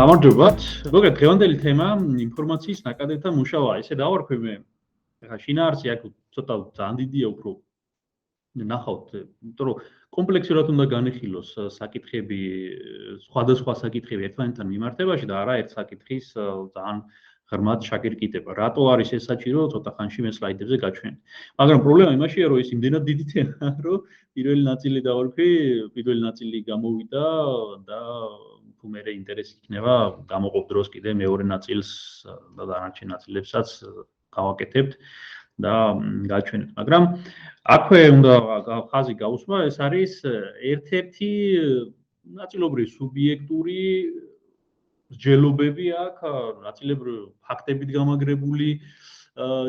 გამარჯობათ. მოგეთ დღევანდელი თემა ინფორმაციის ნაკადებთან მუშაობა. ესე დავარქვი მე. ახლა შინაარსი აქ ცოტა ძალიან დიდია უფრო ნახავთ, იმიტომ რომ კომპლექსურად უნდა განიხილოს საკითხები, სხვადასხვა საკითხები ერთმანეთთან მიმართებაში და არა ერთ საკითხის ძალიან ღრმად შაკირკიტება. რატო არის ეს საჭირო, ცოტა ხანში მე სლაიდებზე გაჩვენე. მაგრამ პრობლემა იმაშია, რომ ეს იმდენად დიდი თემაა, რომ პირველი ნაწილი დავარქვი, პირველი ნაწილი გამოვიდა და თუ მე ინტერესი იქნება, გამოყოფ დროს კიდე მეორე ნაწილს და დანარჩენ ნაწილებსაც გავაკეთებთ და გაჩვენებთ. მაგრამ აქვე უნდა ხაზი გაუსვა, ეს არის ერთ-ერთი ნაწილობრივ სუბიექტური სჯელობები აქ, ნაწილობრივ ფაქტებით გამაგრებული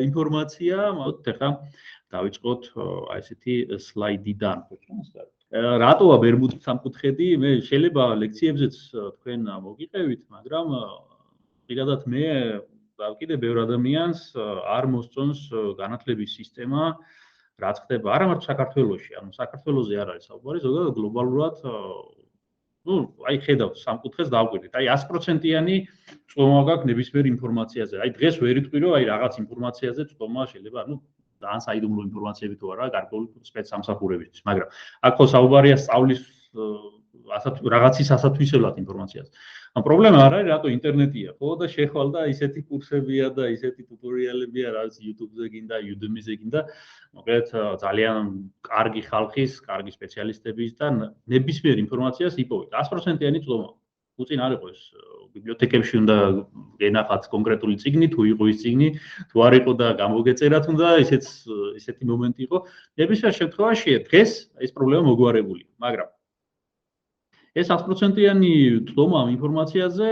ინფორმაცია. ახლა დავიწყოთ აი ესეთი სლაიდიდან. რატოა ბერმუდის სამკუთხედი? მე შეიძლება ლექციებზეც თქვენ მოგიყევით, მაგრამ პირადად მე და კიდე ბევრ ადამიანს არ მოსწონს განათლების სისტემა, რაც ხდება არა მარტო საქართველოში, ანუ საქართველოზე არ არის საუბარი, ზოგადად გლობალურად აი ხედავთ სამკუთხედს დავკვირდით. აი 100%-იანი წვომა გაქვს ნებისმიერ ინფორმაციაზე. აი დღეს ვერ იტყვი რომ აი რაღაც ინფორმაციაზე წვომა შეიძლება, ძალიან საიდუმლო ინფორმაციები თუ არა, გარკვეული სპეცსამსახურებისთვის, მაგრამ აქ ხო საუბარია სწავლის რაღაცის ასათვისებლად ინფორმაციაზე. ან პრობლემა არ არის, რატო ინტერნეტია, ხო და შეხვალ და ისეთი კურსებია და ისეთი ტუტორიალებია, რაც YouTube-ზე გინდა, Udemy-ზე გინდა, მოკლედ ძალიან კარგი ხალხის, კარგი სპეციალისტების და ნებისმიერ ინფორმაციას იპოვეთ. 100%-იანი წვომა. უწინ არ იყო ეს ბიბლიოთეკებში უნდა გენახათ კონკრეტული წიგნი, თუ იყო ის წიგნი, თუ არ იყო და გამოგეწერათ უნდა, ისეთი მომენტი იყო. ნებისმიერ შემთხვევაში დღეს ეს პრობლემა მოგვარებულია, მაგრამ ეს 100%-იანი წვომა ინფორმაციაზე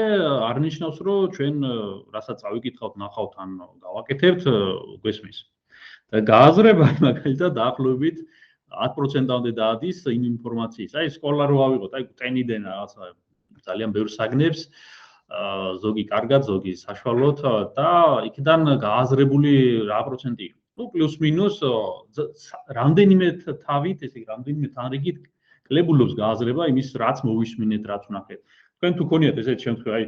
არ ნიშნავს, რომ ჩვენ რასაც წავიკითხავთ, ნახავთ ან გავაკეთებთ, გვესმის. და გააზრება მაგალითად დაახლოებით 10%-მდე დაადის იმ ინფორმაციის. აი სკოლა რო ავიღოთ, აი ტენიდან რაღაცა ძალიან ბევრ საგნებს, ზოგი კარგად, ზოგი საშუალოდ და იქიდან გააზრებული რა პროცენტი იყო. ნუ პლუს მინუს რამდენიმე თავით, ესე რამდენიმე თანრიგით კლებულობს გააზრება იმის, რაც მოვისმინეთ, რაც ვნახეთ. თქვენ თუ გქონიათ ესეთი შემთხვევა, აი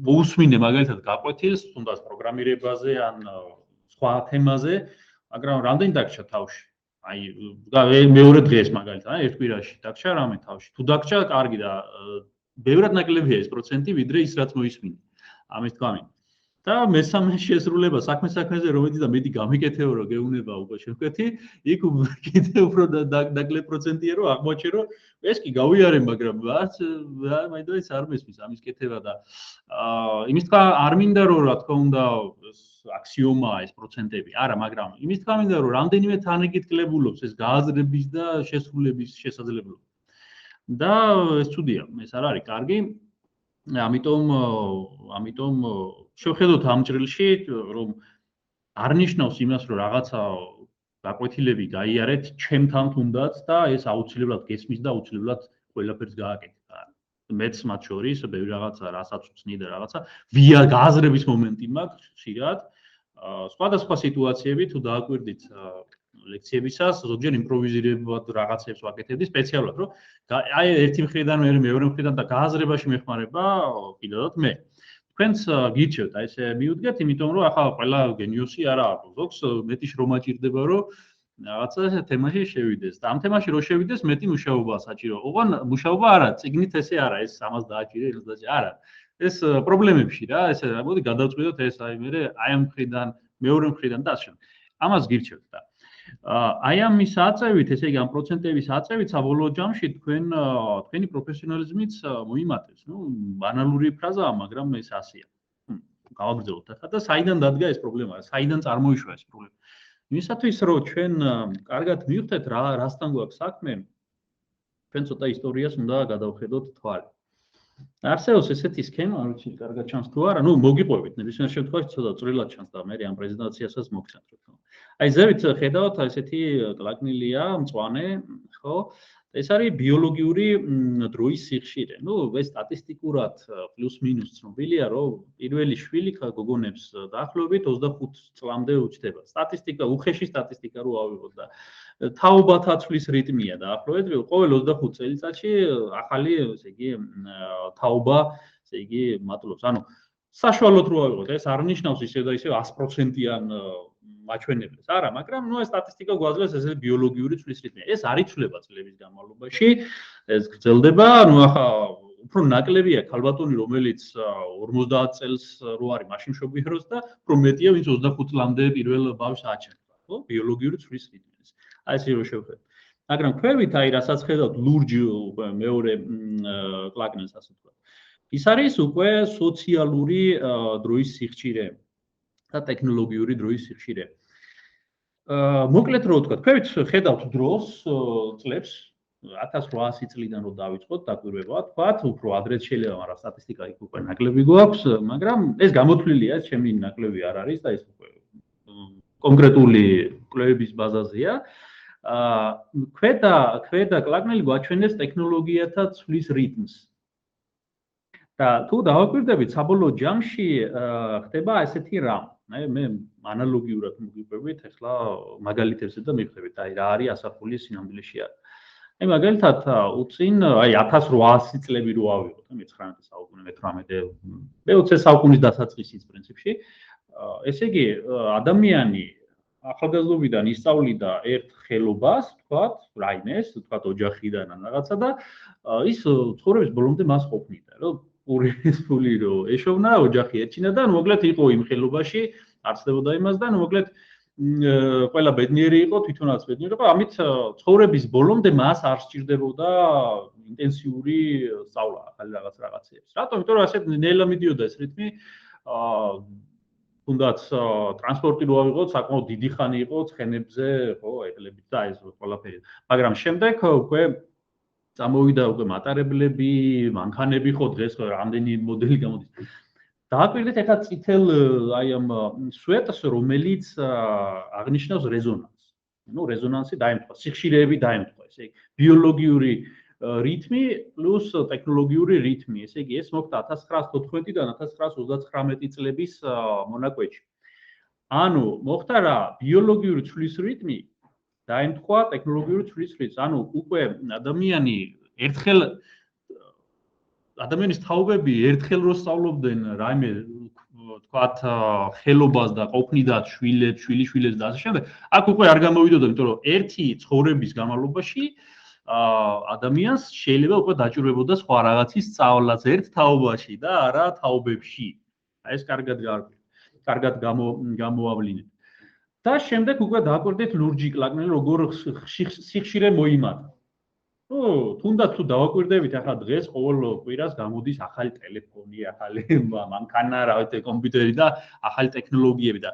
მოусმინე მაგალითად გაკვეთილს, თუნდაც პროგრამირებაზე ან სხვა თემაზე, მაგრამ რამდენი დაგჭა თავში? აი მეორე დღეს მაგალითად, ერთ კვირაში დაგჭა რამე თავში. თუ დაგჭა, კარგი და ბევრად ნაკლებია ეს პროცენტი, ვიდრე ის რაც მოისმინე. ამის თქვამი. და მესამე შესრულება საქმეზე რომელიც და მეტი გამიკეთეო რომ გეუნება უკვე შევკვეთი, იქ კიდე უფრო ნაკლებ პროცენტია რომ აღმოჩნე რომ ეს კი გავიარე, მაგრამ მაინც არ მესმის ამის კეთება და იმის თქვა არ მინდა რომ რა თქმა უნდა აქსიომაა ეს პროცენტები, არა, მაგრამ იმის თქვა მინდა რომ რამდენიმე თანრიგით კლებულობს ეს გააზრების და შესრულების შესაძლებლობა. და ეს ცუდია, ეს არ არის კარგი. ამიტომ შევხედოთ ამ ჭრილში, რომ არ ნიშნავს იმას, რომ რაღაცა გაკვეთილები გაიარეთ ჩემთან თუნდაც და ეს აუცილებლად გესმის და აუცილებლად ყველაფერს გააკეთეთ. მეც მათ შორის ბევრი რაღაცა რასაც ვწნი და რაღაცა გააზრების მომენტი მაქვს ხშირად. სხვადასხვა სიტუაციები თუ დააკვირდით ლექციებისას, ზოგჯერ იმპროვიზირებად რაღაცებს ვაკეთებდი სპეციალურად, რომ აი ერთი მხრიდან მეორე მხრიდან და გააზრებაში მეხმარება პირადად მე. თქვენც გირჩევთ, აი ესე მიუდგეთ, იმიტომ რომ ახლა ყველა გენიოსი არა აქვს. ზოგს მეტი შრომა ჭირდება, რომ რაღაცა თემაში შევიდეს. და ამ თემაში რო შევიდეს, მეტი მუშაობაა საჭირო. ოღონ მუშაობა არა, წიგნით ესე არა, ეს ამას დააჭირე, ეს დააჭირე, არა. ეს პრობლემებში რა, ესე მოდი გადავწყვიტოთ ეს აი მე აი ამ მხრიდან, მეორე მხრიდან და ასე. ამას გირჩევთ და აი ამის აწევით, ესე იგი ამ პროცენტების აწევით საბოლოო ჯამში თქვენი პროფესიონალიზმიც მოიმატებს. ნუ ბანალური ფრაზაა, მაგრამ ეს ასეა. გავაგრძელოთ ახლა და საიდან დადგა ეს პრობლემა? საიდან წარმოიშვა ეს პრობლემა? იმისათვის რომ ჩვენ კარგად მივხვდეთ რასთან გვაქვს საქმე, ჩვენ ცოტა ისტორიას უნდა გადავხედოთ თვალი. არსებობს ესეთი სქემა, არ ვიცი, კარგად ჩანს თუ არა, ნუ მოგიყვებით, ნებისმიერ შემთხვევაში ცოტა წვრილად ჩანს და მე ამ პრეზენტაციასაც მოგცემთ, რა თქმა უნდა. აი ზევით ხედავთ, ესეთი კლაკნილია, მწვანე, ხო? ეს არის ბიოლოგიური დროის სიხშირე. ნუ ეს სტატისტიკურად პლუს მინუს ცნობილია, რომ პირველი შვილი გოგონებს დაახლოებით 25 წლამდე უჩდება. სტატისტიკა, უხეში სტატისტიკა რო ავიღოთ და თაობათა ცვლის რიტმია დაახლოებით, ყოველ 25 წელიწადში ახალი, ესე იგი, თაობა ესე იგი მატლობს. ანუ საშუალოდ რო ავიღოთ, ეს არ ნიშნავს ისე და ისე 100%-იან მაჩვენებლებს. არა, მაგრამ ნუ ეს სტატისტიკა გვაძლევს ესე ბიოლოგიური ცვლის რიტმი. ეს არ იცვლება წლების განმავლობაში, ეს გრძელდება, ანუ ახლა უფრო ნაკლებია ქალბატონი, რომელიც 50 წელს რო არის მაშინ მშობიარობს და უფრო მეტია, ვინც 25 წლამდე პირველ ბავშვს აჩენს, ხო? ბიოლოგიური ცვლის რიტმი. აი ესე რო შევხედოთ. მაგრამ ქვევით, აი რასაც ხედავთ ლურჯ მეორე კლაკნელს ასე ვთქვათ. ის არის უკვე სოციალური დროის სიხშირე და ტექნოლოგიური დროის სიხშირე. მოკლედ რო ვთქვათ, ქვევით ხედავთ დროს, წლებს 1800 წლიდან რო დავიწყოთ დაკვირვება, თქვათ, უფრო ადრეც შეიძლება, მაგრამ სტატისტიკა იქ უკვე ნაკლები გვაქვს, მაგრამ ეს გამოთვლილია, ეს ჩემი ნაკლები არ არის და ეს უკვე კონკრეტული კვლევების ბაზაზეა. ქვედა კლაკნელი გვაჩვენებს ტექნოლოგიათა ცვლის რიტმს. და თუ დავაკვირდებით, საბოლოო ჯამში ხდება ესეთი რამ. მე ანალოგიურად მოგიყვებით, ახლა მაგალითებზე და მივხვდებით, აი რა არის ასაფული სინამდვილეში არის. აი მაგალითად უწინ, აი 1800 წლები რო ავიღოთ, მე-19 საუკუნე, მე-20 საუკუნის დასაწყისიც პრინციპში. ესე იგი, ადამიანი ახალგაზრდობიდან ისწავლიდა ერთ ხელობას, თქვათ, რაიმეს, თქვათ ოჯახიდან ან რაღაცა და ის ცხოვრების ბოლომდე მას ყოფნიდა, რომ პური რო ეშოვნა, ოჯახი ეჩინა და მოკლედ იყო იმ ხელობაში, არცდებოდა იმას და მოკლედ ყველა ბედნიერი იყო, თვითონაც ბედნიერი იყო, ამით ცხოვრების ბოლომდე მას არ სჭირდებოდა ინტენსიური სწავლა, ახალი რაღაცეებს. რატომ? იმიტომ რომ ასე ნელა მიდიოდა ეს რიტმი, თუნდაც ტრანსპორტი რო ავიღოთ, საკმაოდ დიდი ხანი იყო ცხენებზე, ხო, ეტლებით და ეს ყველაფერი. მაგრამ შემდეგ უკვე წამოვიდა უკვე მატარებლები, მანქანები, ხო, დღეს რამდენი მოდელი გამოდის. დააკვირდით ახლა წითელ აი ამ სვეტს, რომელიც აღნიშნავს რეზონანსს. ნუ რეზონანსი დაემთხვა, სიხშირეები დაემთხვა, ესე იგი ბიოლოგიური რიტმი პლუს ტექნოლოგიური რიტმი. ესე იგი ეს მოხდა 1914-დან 1939 წლების მონაკვეთში. ანუ მოხდა რა, ბიოლოგიური ცვლის რიტმი დაემთხვა ტექნოლოგიური ცვლის რიტმს. ანუ უკვე ადამიანის თაობები ერთხელ რო სწავლობდნენ რაიმე თქვათ ხელობას და ყოფნიდათ შვილებს, შვილიშვილებს და ასე შემდეგ, აქ უკვე არ გამოვიდოდა, იმიტომ რომ ერთი ცხოვრების განმავლობაში ადამიანს შეიძლება უკვე დაჭირვებოდა სხვა რაღაცის სწავლაც ერთ თაობაში და არა თაობებში. აი ეს კარგად გამოავლინეთ. და შემდეგ უკვე დააკვირდით ლურჯი კლაკნელი როგორ სიხშირე მოიმატა. თუნდაც თუ დავაკვირდებით, ახლა დღეს ყოველ კვირას გამოდის ახალი ტელეფონი, ახალი მანქანა, რა ვიცი, კომპიუტერი და ახალი ტექნოლოგიები და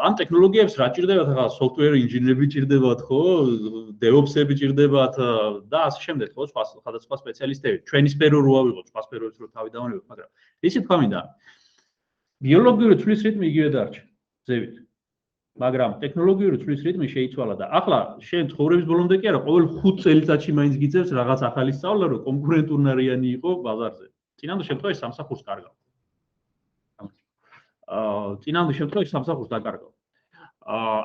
ამ ტექნოლოგიებს რა ჭირდებათ, ახლა software ინჟინერები ჭირდებათ, ხო, DevOps-ები ჭირდებათ და ასე შემდეგ, ხო, სხვადასხვა სპეციალისტები. ჩვენი სფერო რო ავიღოთ, სხვა სფეროებს რო თავი დავანებოთ, მაგრამ ისე თქვა მინდა. ბიოლოგიური ცვლის რიტმი იგივე დარჩა, ზევით. მაგრამ ტექნოლოგიური ცვლის რიტმი შეიცვალა და ახლა შენ ცხოვრების ბოლომდე კი არა, ყოველ 5 წელიწადში მაინც გიწევს რაღაც ახალი სწავლა, რომ კონკურენტუნარიანი იყო ბაზარზე. წინამდე შემთხვევაში სამსახურს კარგავ. წინამდე შემთხვევაში სამსახურს დაკარგავ.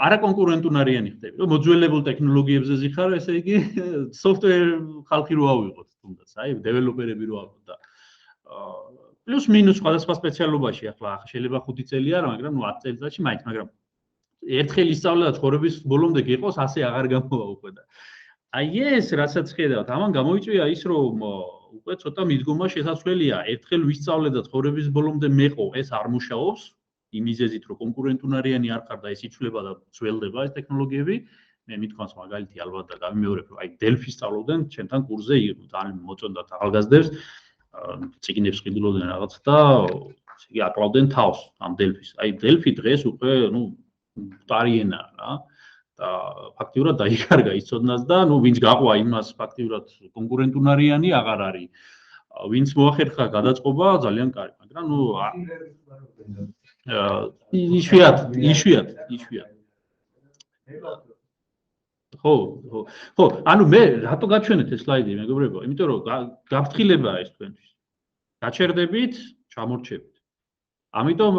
არა კონკურენტუნარიანი ხდები, რომ მოძველებულ ტექნოლოგიებზე ზიხარ, ესე იგი software ხალხი რო ავიღოთ თუნდაც, აი, დეველოპერები რო ავიღოთ და პლუს მინუს სხვადასხვა სპეციალობაში, ახლა შეიძლება 5 წელი არა, მაგრამ ნუ 10 წელიწადში მაინც, მაგრამ ერთხელ ისწავლა და ცხოვრების ბოლომდე გიყოს, ასე აღარ გამოვა უკვე და. აი ეს რასაც ხედავთ, ამან გამოიწვია ის, რომ უკვე ცოტა მიდგომა შესაძლებელია, ერთხელ ვისწავლე და ცხოვრების ბოლომდე მეყო, ეს არ მუშაობს, იმ მიზეზით, რომ კონკურენტუნარიანი არ ხარ და ეს იცვლება და ძველდება ეს ტექნოლოგიები. მე მithქვამს მაგალითი ალბათ და გამიმეორებ, რომ აი Delphi სწავლობდნენ ჩემთან კურსზე, ძალიან მოწონდათ ახალგაზრდებს, წიგნებს ყიდულობდნენ რაღაც და ესე იგი აკლავდნენ თავს ამ Delphi-ს. აი Delphi დღეს უკვე, ნუ ტარიენა რა და ფაქტიურად დაიკარგა ის ცოდნაც და ნუ ვინც გაყვა იმას ფაქტიურად კონკურენტუნარიანი აღარ არის. ვინც მოახერხა გადაწყობა ძალიან კარგი, მაგრამ ნუ იშვიათ. ხო, ანუ მე რატო გაჩვენეთ ეს სლაიდი, მეგობრებო? იმიტომ რომ გაფრთხილებაა ეს თქვენთვის. გაჩერდებით, ჩამორჩებით. ამიტომ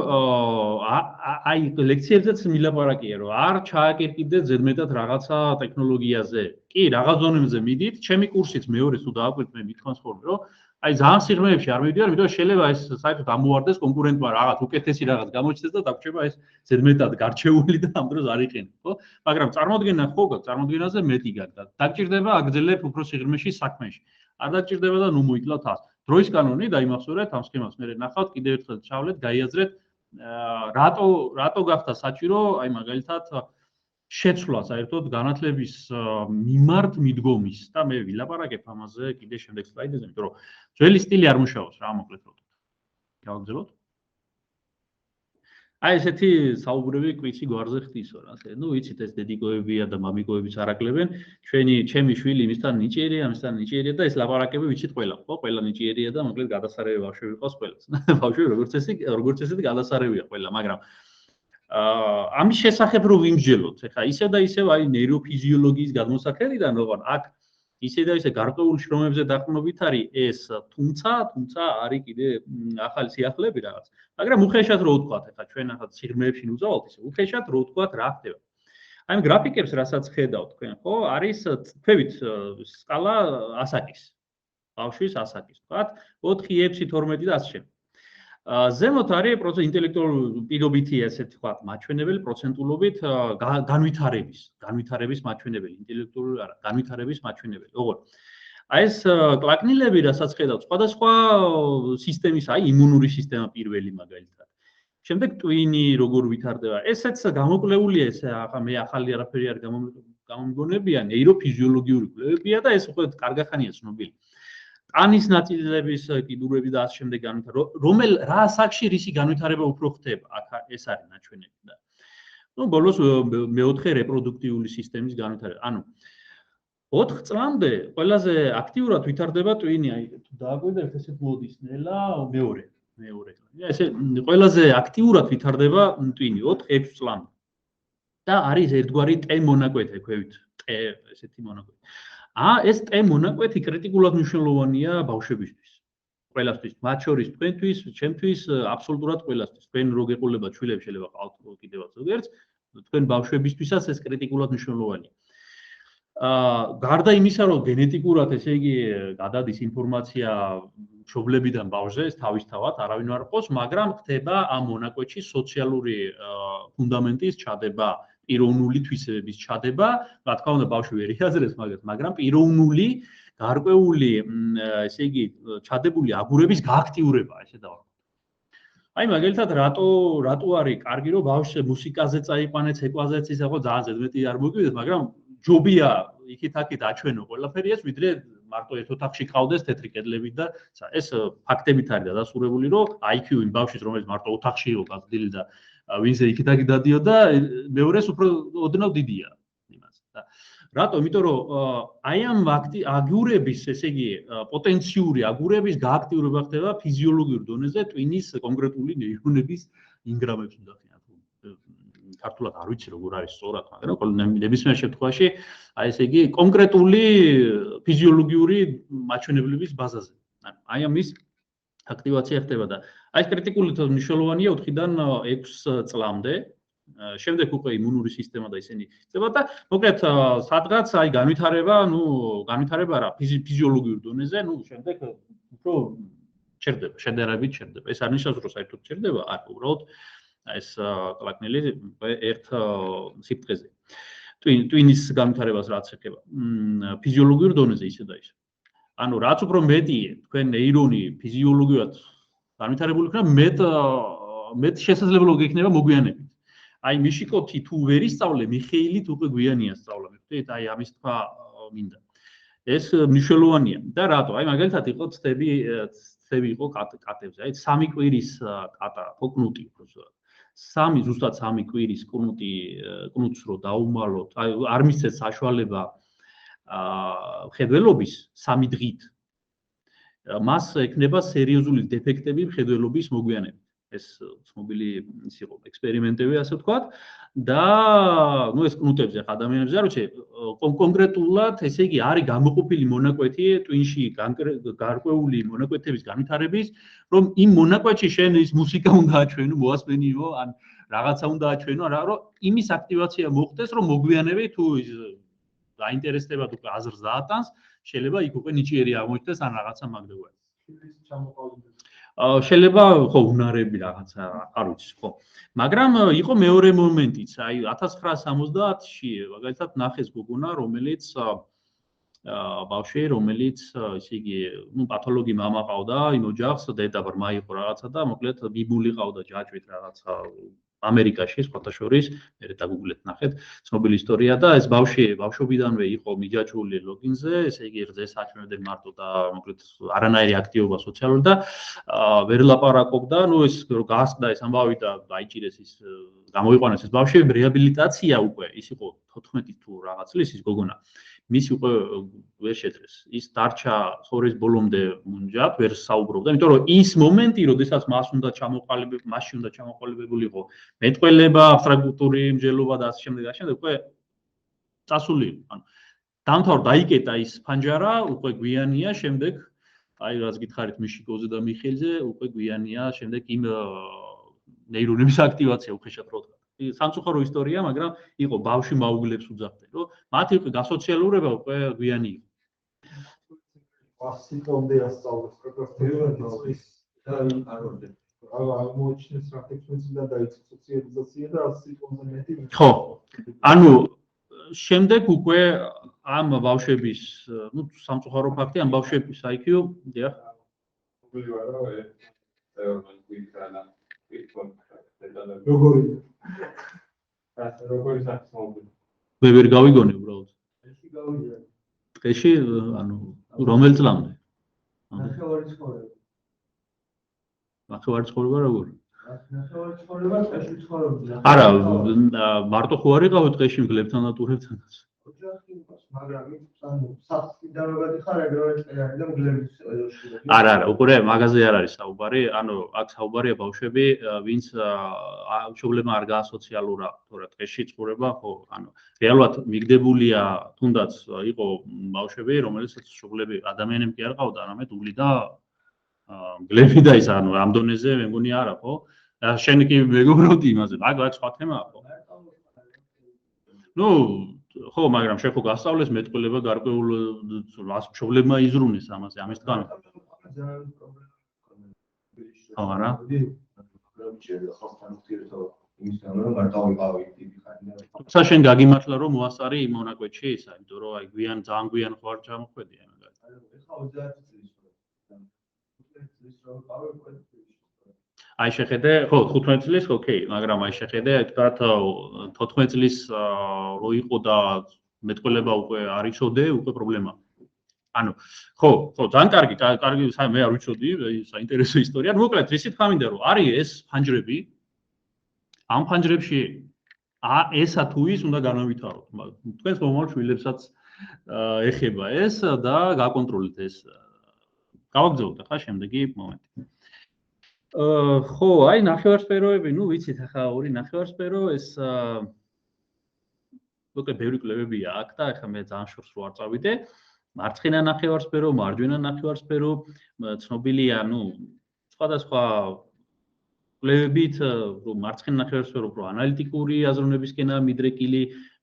აი ლექციებზეც მილაპარაკია, რომ არ ჩააკერკიდეთ ზედმეტად რაღაცა ტექნოლოგიაზე. კი, რაღაც ზონებზე მიდით, ჩემი კურსიც მეორე თუ დააკვირდით, მე მithქვამს ხოლმე, რომ აი ძალიან სიღრმეებში არ მივდივარ, იმიტომ რომ შეიძლება ეს საერთოდ ამოვარდეს კონკურენტმა რაღაც უკეთესი რაღაც გამოჩნდეს და დაგვრჩება ეს ზედმეტად გარჩეული და ამ დროს არ იყენებ, ხო? მაგრამ წარმოდგენა ხო გაქვს, წარმოდგენაზე მეტი გაქვს. დაგჭირდება აგრძელებ უფრო სიღრმეში საქმეში. არ დაგჭირდება და ნუ მოიკლავ თავს. დროის კანონი დაიმახსოვრეთ ამ სქემას, მე ნახავთ კიდევ ერთხელ ჩავლეთ, გაიაზრეთ რატო გახდა საჭირო, აი მაგალითად შეცვლა საერთოდ განათლების მიმართ მიდგომის და მე ვილაპარაკებ ამაზე კიდე შემდეგ სლაიდებზე, იმიტომ რომ ძველი სტილი არ მუშაობს რა მოკლედ რომ. გავაგზავნოთ. აი ესეთი საუბრები კვიცი გვარზე ხდისო რა. ნუ ვიცით ეს დედიკოებია და მამიკოებიც არაკლებენ. ჩემი შვილი იმისთან ნიჭიერია, ამისთან ნიჭიერია და ეს ლაპარაკები ვიცით ყველა, ხო? ყველა ნიჭიერია და მოკლედ გადასარევი ბავშვები ყავს ყველას. ბავშვები როგორც ესეთი გადასარევია ყველა, მაგრამ ამის შესახებ რო ვიმსჯელოთ, ეხლა ისე და ისე აი ნეიროფიზიოლოგიის გადმოსახედიდან როგორ აქ ისე და ისე გარკვეული შრომებზე დაყრდნობით არის ეს, თუმცა არის კიდე ახალი სიახლეები რაღაც. მაგრამ უხეშად რო ვთქვათ, ეხლა ჩვენ ახლა სიღრმეებში ნუძავალთ ისე, უხეშად რო ვთქვათ რა ხდება. აი გრაფიკებს რასაც ხედავთ თქვენ, ხო, არის თქვით სკალა ასაკის. ბავშვის ასაკის, ვთქვათ, 4, 6, 12 და ასე შემდეგ. ზემოთ არის ინტელექტუალური პირობითი ესე ვთქვათ, მაჩვენებელი პროცენტულობით განვითარების მაჩვენებელი, ინტელექტუალური არა, განვითარების მაჩვენებელი. როგორ? აი ეს კლაკნილები, რასაც ხედავთ, სხვადასხვა სისტემის, აი იმუნური სისტემა პირველი მაგალითად. შემდეგ ტვინი როგორ ვითარდება. ესეც გამოკვლეულია, ესე მე ახალი არაფერი არ გამომგონებია, ნეიროფიზიოლოგიური კვლევებია და ეს უკვე კარგახანია ცნობილი. ანის ნაწილების კიდურები და ასე შემდეგ განვითარება, რა ასაკში რისი განვითარება უფრო ხდება, აქ ეს არის ნაჩვენები და. ნუ ბოლოს მეოთხე რეპროდუქტიული სისტემის განვითარება. ანუ 4 წლამდე ყველაზე აქტიურად ვითარდება ტვინი, აი თუ დააკვირდებით ესეთ მოდის ნელა მეორე. ესე ყველაზე აქტიურად ვითარდება ტვინი 4-6 წლამდე. და არის ერთგვარი ტე მონაკვეთი, ქვევით, ტე ესეთი მონაკვეთი. ეს ტე მონაკვეთი კრიტიკულად მნიშვნელოვანია ბავშვებისთვის. ყველასთვის, მათ შორის თქვენთვის, ჩემთვის, აბსოლუტურად ყველასთვის. თქვენ რო გეყოლებათ შვილებს შეიძლება ყავთ კიდევაც ზოგიერთს, თქვენ ბავშვებისთვისაც ეს კრიტიკულად მნიშვნელოვანია. გარდა იმისა, რომ გენეტიკურად, ესე იგი, გადადის ინფორმაცია მშობლებიდან ბავშვზე, ეს თავისთავად არავინ არ ყავს, მაგრამ ხდება ამ მონაკვეთში სოციალური ფუნდამენტის ჩადება. პიროვნული თვისებების ჩადება, რა თქმა უნდა, ბავშვი ვერ იაზრებს მაგას, მაგრამ პიროვნული, გარკვეული, ესე იგი, ჩადებული აგურების გააქტიურება, ესე დავარქვა. აი, მაგალითად, რატო არის კარგი, რომ ბავშვს მუსიკაზე წაიყვანეთ, ცეკვაზეც ისე ხო ძალიან ზედმეტი არ მოგვიდეს, მაგრამ ჯობია იქით-აქით აჩვენო ყველაფერი ეს, ვიდრე მარტო ერთ ოთახში ყავდეს თეთრი კედლებით და ეს ფაქტებით არის დადასტურებული, რომ IQ იმ ბავშვის, რომელიც მარტო ოთახში იყო გაზრდილი და ვინზე იქით-აქით დადიოდა, მეორეს უფრო ოდნავ დიდია იმას. და რატო? იმიტომ რომ აი ამ აგურების, ესე იგი, პოტენციური აგურების გააქტიურება ხდება ფიზიოლოგიურ დონეზე ტვინის კონკრეტული ნეირონების ინგრამებს უნდა ხინათ. ქართულად არ ვიცი როგორ არის სწორად, მაგრამ ნებისმიერ შემთხვევაში, აი ესე იგი, კონკრეტული ფიზიოლოგიური მაჩვენებლების ბაზაზე. აი ამის აქტივაცია ხდება და აი ეს კრიტიკული მნიშვნელოვანია 4-დან 6 წლამდე. შემდეგ უკვე იმუნური სისტემა და ისინი ხდება და მოკლედ სადღაც აი განვითარება რა ფიზიოლოგიურ დონეზე, შემდეგ უფრო ჩერდება, შედარებით ჩერდება. ეს არ ნიშნავს, რომ საერთოდ ჩერდება, არა, უბრალოდ ეს კლაკნილი ერთ სიფტყეზე. ტვინის განვითარებას რაც ეხება, ფიზიოლოგიურ დონეზე ისე და ისე. ანუ რაც უფრო მეტია თქვენ ნეირონი ფიზიოლოგიურად განვითარებული იქნება, მეტ შესაძლებლობა გექნება მოგვიანებით. აი მიშიკოთი თუ ვერ ისწავლე, მიხეილით უკვე გვიანია სწავლა, მივხვდით? აი ამის თქვა მინდა. ეს მნიშვნელოვანია. და რატო? აი მაგალითად იყო ცდები იყო კატებზე. აი 3 კვირის კატა, ხო კნუტი უბრალოდ. ზუსტად 3 კვირის კნუტს რო დაუმალოთ, აი არ მისცეს საშუალება მხედველობის 3 დღით. მას ექნება სერიოზული დეფექტები მხედველობის მოგვიანებით. ეს ცნობილი ის იყო ექსპერიმენტები, ასე ვთქვათ. და ეს კნუტებზე, ადამიანებზე არ ვიცი, კონკრეტულად, ესე იგი, არის გამოყოფილი მონაკვეთი ტვინში გარკვეული მონაკვეთების განვითარების, რომ იმ მონაკვეთში შენ ის მუსიკა უნდა აჩვენო, მოასმენიო, ან რაღაცა უნდა აჩვენო, რომ იმის აქტივაცია მოხდეს, რომ მოგვიანებით თუ დაინტერესდება თუ აზრს დაატანს, შეიძლება იქ უკვე ნიჭიერი აღმოჩნდეს ან რაღაცა მაგდროა. შეიძლება ხო უნარები რაღაცა არ ვიცი ხო მაგრამ იყო მეორე მომენტიც აი 1970-ში მაგალითად ნახეს გოგონა რომელიც ბავშვი რომელიც ისე იგი ნუ პათოლოგი მამა ყავდა იმ ოჯახს დედა ბრმა იყო რაღაცა და მოკლედ ბიბული ყავდა ჯაჭვით რაღაცა ამერიკაში სხვათა შორის მე დაგუგლეთ ნახეთ ცნობილი ისტორია და ეს ბავშვი ბავშვობიდანვე იყო მიჯაჭვული ლოგინზე ესე იგი რძეს აჩვენებდნენ მარტო და მოკლედ არანაირი აქტივობა სოციალური და ვერ ლაპარაკობდა ნუ ეს რომ გაასწდა ეს ამბავი და დაიჭირეს ის გამოიყვანეს ეს ბავშვი რეაბილიტაცია უკვე ის იყო 14 თუ რაღაც წლის ის გოგონა მის უკვე ვერ შეძლეს ის დარჩა ცხოვრების ბოლომდე მუნჯად ვერ საუბრობდა იმიტომ რომ ის მომენტი როდესაც მას უნდა ჩამოყალიბებულიყო მეტყველება აბსტრაქტული მსჯელობა და ასე შემდეგ უკვე წასული ანუ დამთავრდა დაიკეტა ის ფანჯარა უკვე გვიანია შემდეგ აი რაც გითხარით მიშიკოზე და მიხელზე უკვე გვიანია შემდეგ იმ ნეირონების აქტივაცია უხეშად რო სამწუხარო ისტორია, მაგრამ იყო ბავშვი მაუგლებს უძახდნენ, რომ მათი უკვე გასოციალურება უკვე გვიანი იყო. ასიტომდე ასწავლეს პროფესორების და აროდე. აღმოჩნდეს რა ტექნოლოგიიდან დაიწყო სოციალიზაცია და ასიტომდე მეტი. ხო. ანუ შემდეგ უკვე ამ ბავშვების, ну, სამწუხარო ფაქტი, ამ ბავშვების IQ, დიახ. როგორი მე ვერ გავიგონე უბრალოდ. ეს გავიგე. ტყეში, ანუ რომელ წლამდე? ნახევარი ცხოვრება. ნახევარი ცხოვრება როგორ? ნახევარი ცხოვრება ტყეში ცხოვრობდა. არა, მარტო ხო არ იყავ ტყეში მგლებთან და ტურებთანაც. ოჯახი იყოს, მაგრამ ანუ საფრთხიდან რო გადიხარ, ეგრევე წელიანი და მგლების ეშურები. არა, უყურე, მაგაზე არ არის საუბარი, ანუ აქ საუბარია ბავშვები, ვინც მშობლებმა არ გაასოციალურა, თორე ტყეში ცხოვრება, ხო, ანუ რეალურად მიგდებულია, თუნდაც იყო ბავშვები, რომელსაც მშობლები ადამიანები კი არ ყავდა, არამედ ული და მგლები და ის ანუ ამ დონეზე მე მგონი არა, ხო? შენ კი მეგობრობდი იმაზე, მაგ სხვა თემაა, ხო? ნუ ხო, მაგრამ შენ ხო გასწავლეს მეტყველება გარკვეულ მშობლებმა იზრუნეს ამაზე, ამის ткаნა. არა. თუმცა შენ გაგიმართლა რომ მოასწარი იმ მონაკვეთში ისა, იმიტომ რომ აი გვიან ძალიან გვიან ხო არ ჩამოხვედია მაგალითად. აი შეხედე, ხო 15 წლის, ოკეი, მაგრამ აი შეხედე, თქვათ 14 წლის რო იყო და მეტყველება უკვე არ იცოდე, უკვე პრობლემაა. ანუ ხო, ძალიან კარგი, მე არ ვიცოდი, საინტერესო ისტორია. მოკლედ, ისიც ხამინდა რომ არის ეს ფანჯრები. ამ ფანჯრებში ესა თუ ის უნდა განავითაროთ. თქვენს მომავალ შვილებსაც ეხება ეს და გაკონტროლეთ ეს. გავაგზავნოთ ახლა შემდეგი მომენტი. ხო, აი ნახევარსფეროები, ნუ ვიცით ახლა ორი ნახევარსფერო ეს მოკლედ ბევრი კვლევებია აქ და ახლა მე ძალიან შორს რო არ წავიდე. მარცხენა ნახევარსფერო, მარჯვენა ნახევარსფერო, ცნობილია, ნუ სხვადასხვა კვლევებით, რომ მარცხენა ნახევარსფერო უფრო ანალიტიკური აზროვნებისკენაა მიდრეკილი,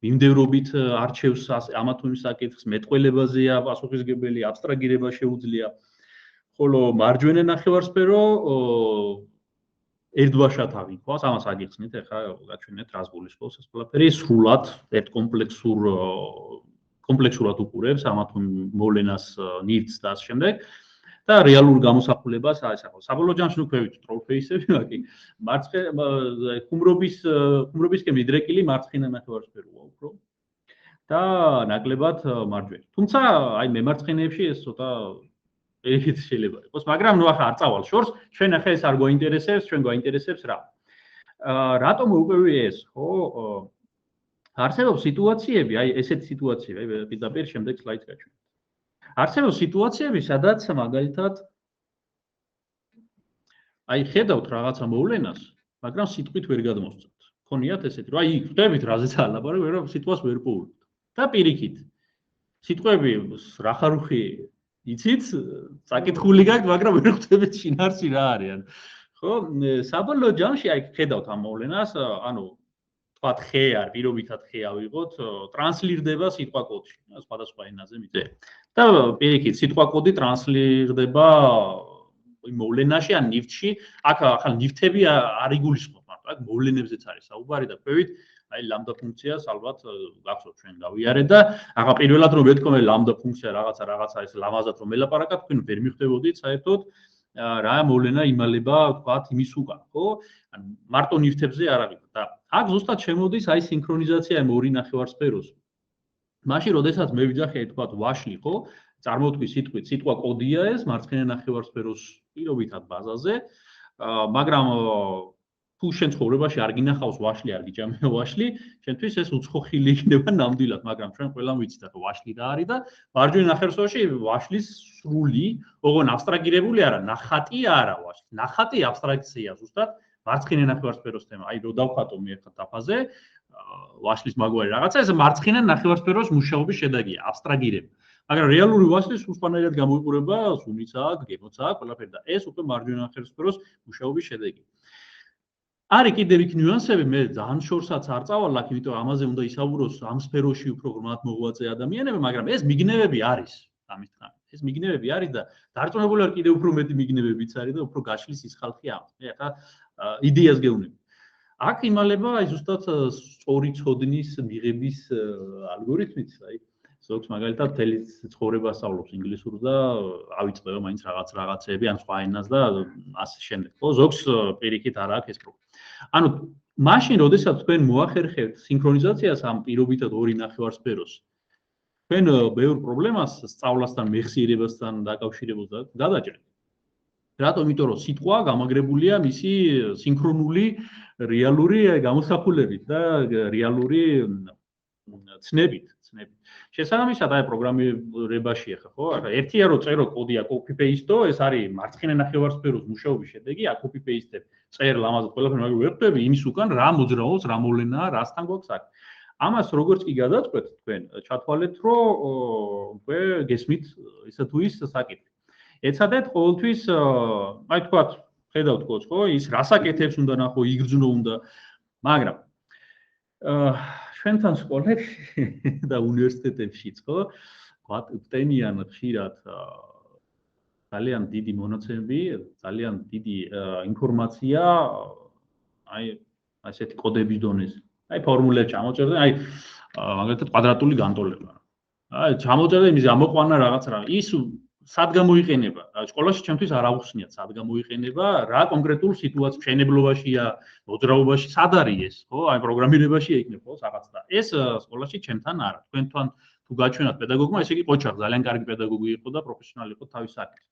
მიმდევრობით არჩევს ამა თუ იმ საკითხს, მეტყველებაზეა პასუხისმგებელი, აბსტრაგირება შეუძლია. ხოლო მარჯვენა ნახევარსფერო ერთბაშად ავიქواس, ამას აგიხსნით, ახლა გაჩვენეთ რას გულისხმობს ეს ყველაფერი, სრულად ერთ კომპლექსურად უყურებს ამა თუ მოვლენას, ნივთს და ასე შემდეგ. და რეალურ გამოსახულებას აისახო. საბოლოო ჯამში ნუ ქვევით ტროლფეისები, მაგრამ ხუმრობისკენ მიდრეკილი მარცხენა ნახევარსფეროა უფრო. და ნაკლებად მარჯვენა. თუმცა აი მემარცხენეებში ეს ცოტა ეგეთ შეიძლება იყოს, მაგრამ ნუ ახლა არ წავალ შორს, ჩვენ ახლა ეს არ გვაინტერესებს, ჩვენ გვაინტერესებს რა. რატომ უკვე ეს, ხო? არსებობს სიტუაციები, აი ესეთი სიტუაციები, აი პირდაპირ შემდეგ სლაიდს გაჩვენე. არსებობს სიტუაციები, სადაც მაგალითად აი ხედავთ რაღაცა მოვლენას, მაგრამ სიტყვით ვერ გადმოსცემთ. ხონიათ ესეთი, რომ აი ხვდებით რაზეც ალაპარაკობ, რომ სიტყვას ვერ პოულობთ. და პირიქით. სიტყვები რა ხარუხი იცით, საკითხული გაქვთ, მაგრამ ვერ ხვდებით შინაარსი რა არის. ხო, საბოლოო ჯამში აი ხედავთ ამ მოვლენას, ანუ თქვათ ხე არ, პირობითად ხე ავიღოთ, ტრანსლირდება სიტყვა კოდში, სხვადასხვა ენაზე მიწერილი. და პირიქით, სიტყვა კოდი ტრანსლირდება მოვლენაში ან ნივთში, აქ ახლა ნივთები არ იგულისხმობ მარტო, აქ მოვლენებზეც არის საუბარი და ქვევით აი ლამდა ფუნქციას ალბათ გახსოვთ ჩვენ გავიარეთ და ახლა პირველად რომ ვეთქვი ლამდა ფუნქცია რაღაცა ეს ლამაზად რომ ელაპარაკა თქვენ ვერ მიხვდებოდით საერთოდ რა მოვლენა იმალება თქვათ იმის უკან, ხო? ან მარტო ნივთებზე არ არის და აქ ზუსტად შემოდის აი სინქრონიზაცია იმ ორი ნახევარსფეროს. მაშინ როდესაც მე ვიძახე თქვათ ვაშლი, ხო? წარმოვთქვი სიტყვით, სიტყვა კოდია ეს მარცხენა ნახევარსფეროს პირობითად ბაზაზე, მაგრამ თუ შენ ცხოვრებაში არ გინახავს ვაშლი, არ გიჭამია ვაშლი, შენთვის ეს უცხოხილი იქნება ნამდვილად, მაგრამ ჩვენ ყველამ ვიცით ახლა ვაშლი რა არის და მარჯვენა ნახევარსფეროში ვაშლის სრული, ოღონ აბსტრაგირებული არა, ნახატი არა ვაშლი. ნახატი აბსტრაქცია ზუსტად მარცხენა ნახევარსფეროს თემა. აი რო დავხატო მე ახლა დაფაზე, ვაშლის მაგვარი რაღაცა, ეს მარცხენა ნახევარსფეროს მუშაობის შედეგია, აბსტრაგირება. მაგრამ რეალური ვაშლის უცხოანაირად გამოიყურება, სუნიც აქვს, გემოც აქვს, ყველაფერი და ეს უკვე მარჯვენა ნახევარსფეროს მუშაობის შედეგია. არის კიდევ იქ ნიუანსები, მე ძალიან შორსაც არ წავალ აქ, იმიტომ ამაზე უნდა ისაუბროს ამ სფეროში უფრო ღრმად მოღვაწე ადამიანები, მაგრამ ეს მიგნებები არის ამის თხოვნით. ეს მიგნებები არის და დარწმუნებული ვარ კიდევ უფრო მეტი მიგნებებიც არის და უფრო გაშლის ის ხალხი ამას. მე ახლა იდეას გეუბნები. აქ იმალება აი ზუსტად სწორი ცოდნის მიღების ალგორითმით, აი ზოგს მაგალითად მთელი ცხოვრება სწავლობს ინგლისურს და ავიწყდება მაინც რაღაცეები ან სხვა ენას და ასე შემდეგ. ხო, ზოგს პირიქით არ აქვს ეს პრობლემა. ანუ მაშინ, როდესაც თქვენ მოახერხებთ სინქრონიზაციას ამ პირობითად ორი ნახევარსფეროს, თქვენ ბევრ პრობლემას სწავლასთან, მეხსიერებასთან დაკავშირებულს გადაჭრით. რატომ? იმიტომ რომ სიტყვა გამაგრებულია მისი სინქრონული რეალური გამოსახულებით და რეალური ცნებით. შესაბამისად, აი პროგრამირებაში ახლა ხო, ახლა ერთია რომ წერო კოდია copy paste-ო, ეს არის მარცხენა ნახევარსფეროს მუშაობის შედეგი, აქ copy paste-ებ წერ ლამაზად ყველაფერი მაგრამ ვერტები იმის უკან რა მოძრაობს, რა მოვლენაა, რასთან გვაქვს აქ. ამას როგორც კი გადაწყვეტ თქვენ, ჩათვალეთ რომ უკვე გესმით ისე თუ ის საკითხი. ეცადეთ ყოველთვის აი თქვათ, ხედავთ კოდს ხო, ის რასაკეთებს უნდა ნახო, იგრძნო უნდა, მაგრამ ჩვენთან სკოლებში და უნივერსიტეტებშიც ხო, გვტენიან ხშირად ძალიან დიდი მონაცემები, ძალიან დიდი ინფორმაცია, აი ასეთი კოდების დონეზე. აი ფორმულები ჩამოწერდა, აი მაგალითად კვადრატული განტოლება. აი ჩამოწერდა იმის ამოყვანა რაღაც. ის სად გამოიყენება? სკოლაში ჩემთვის არ აღხსნიათ სად გამოიყენება, რა კონკრეტულ სიტუაციებში, მშენებლობაშია, მოძრაობაში, სად არის ეს, ხო? აი პროგრამირებაშია იქნება ხო რაღაც და ეს სკოლაში ჩემთან არა. თქვენთან თუ გაჩვენათ პედაგოგმა, ესე იგი ყოჩარ, ძალიან კარგი პედაგოგი იყო და პროფესიონალი იყო თავის საკითხში.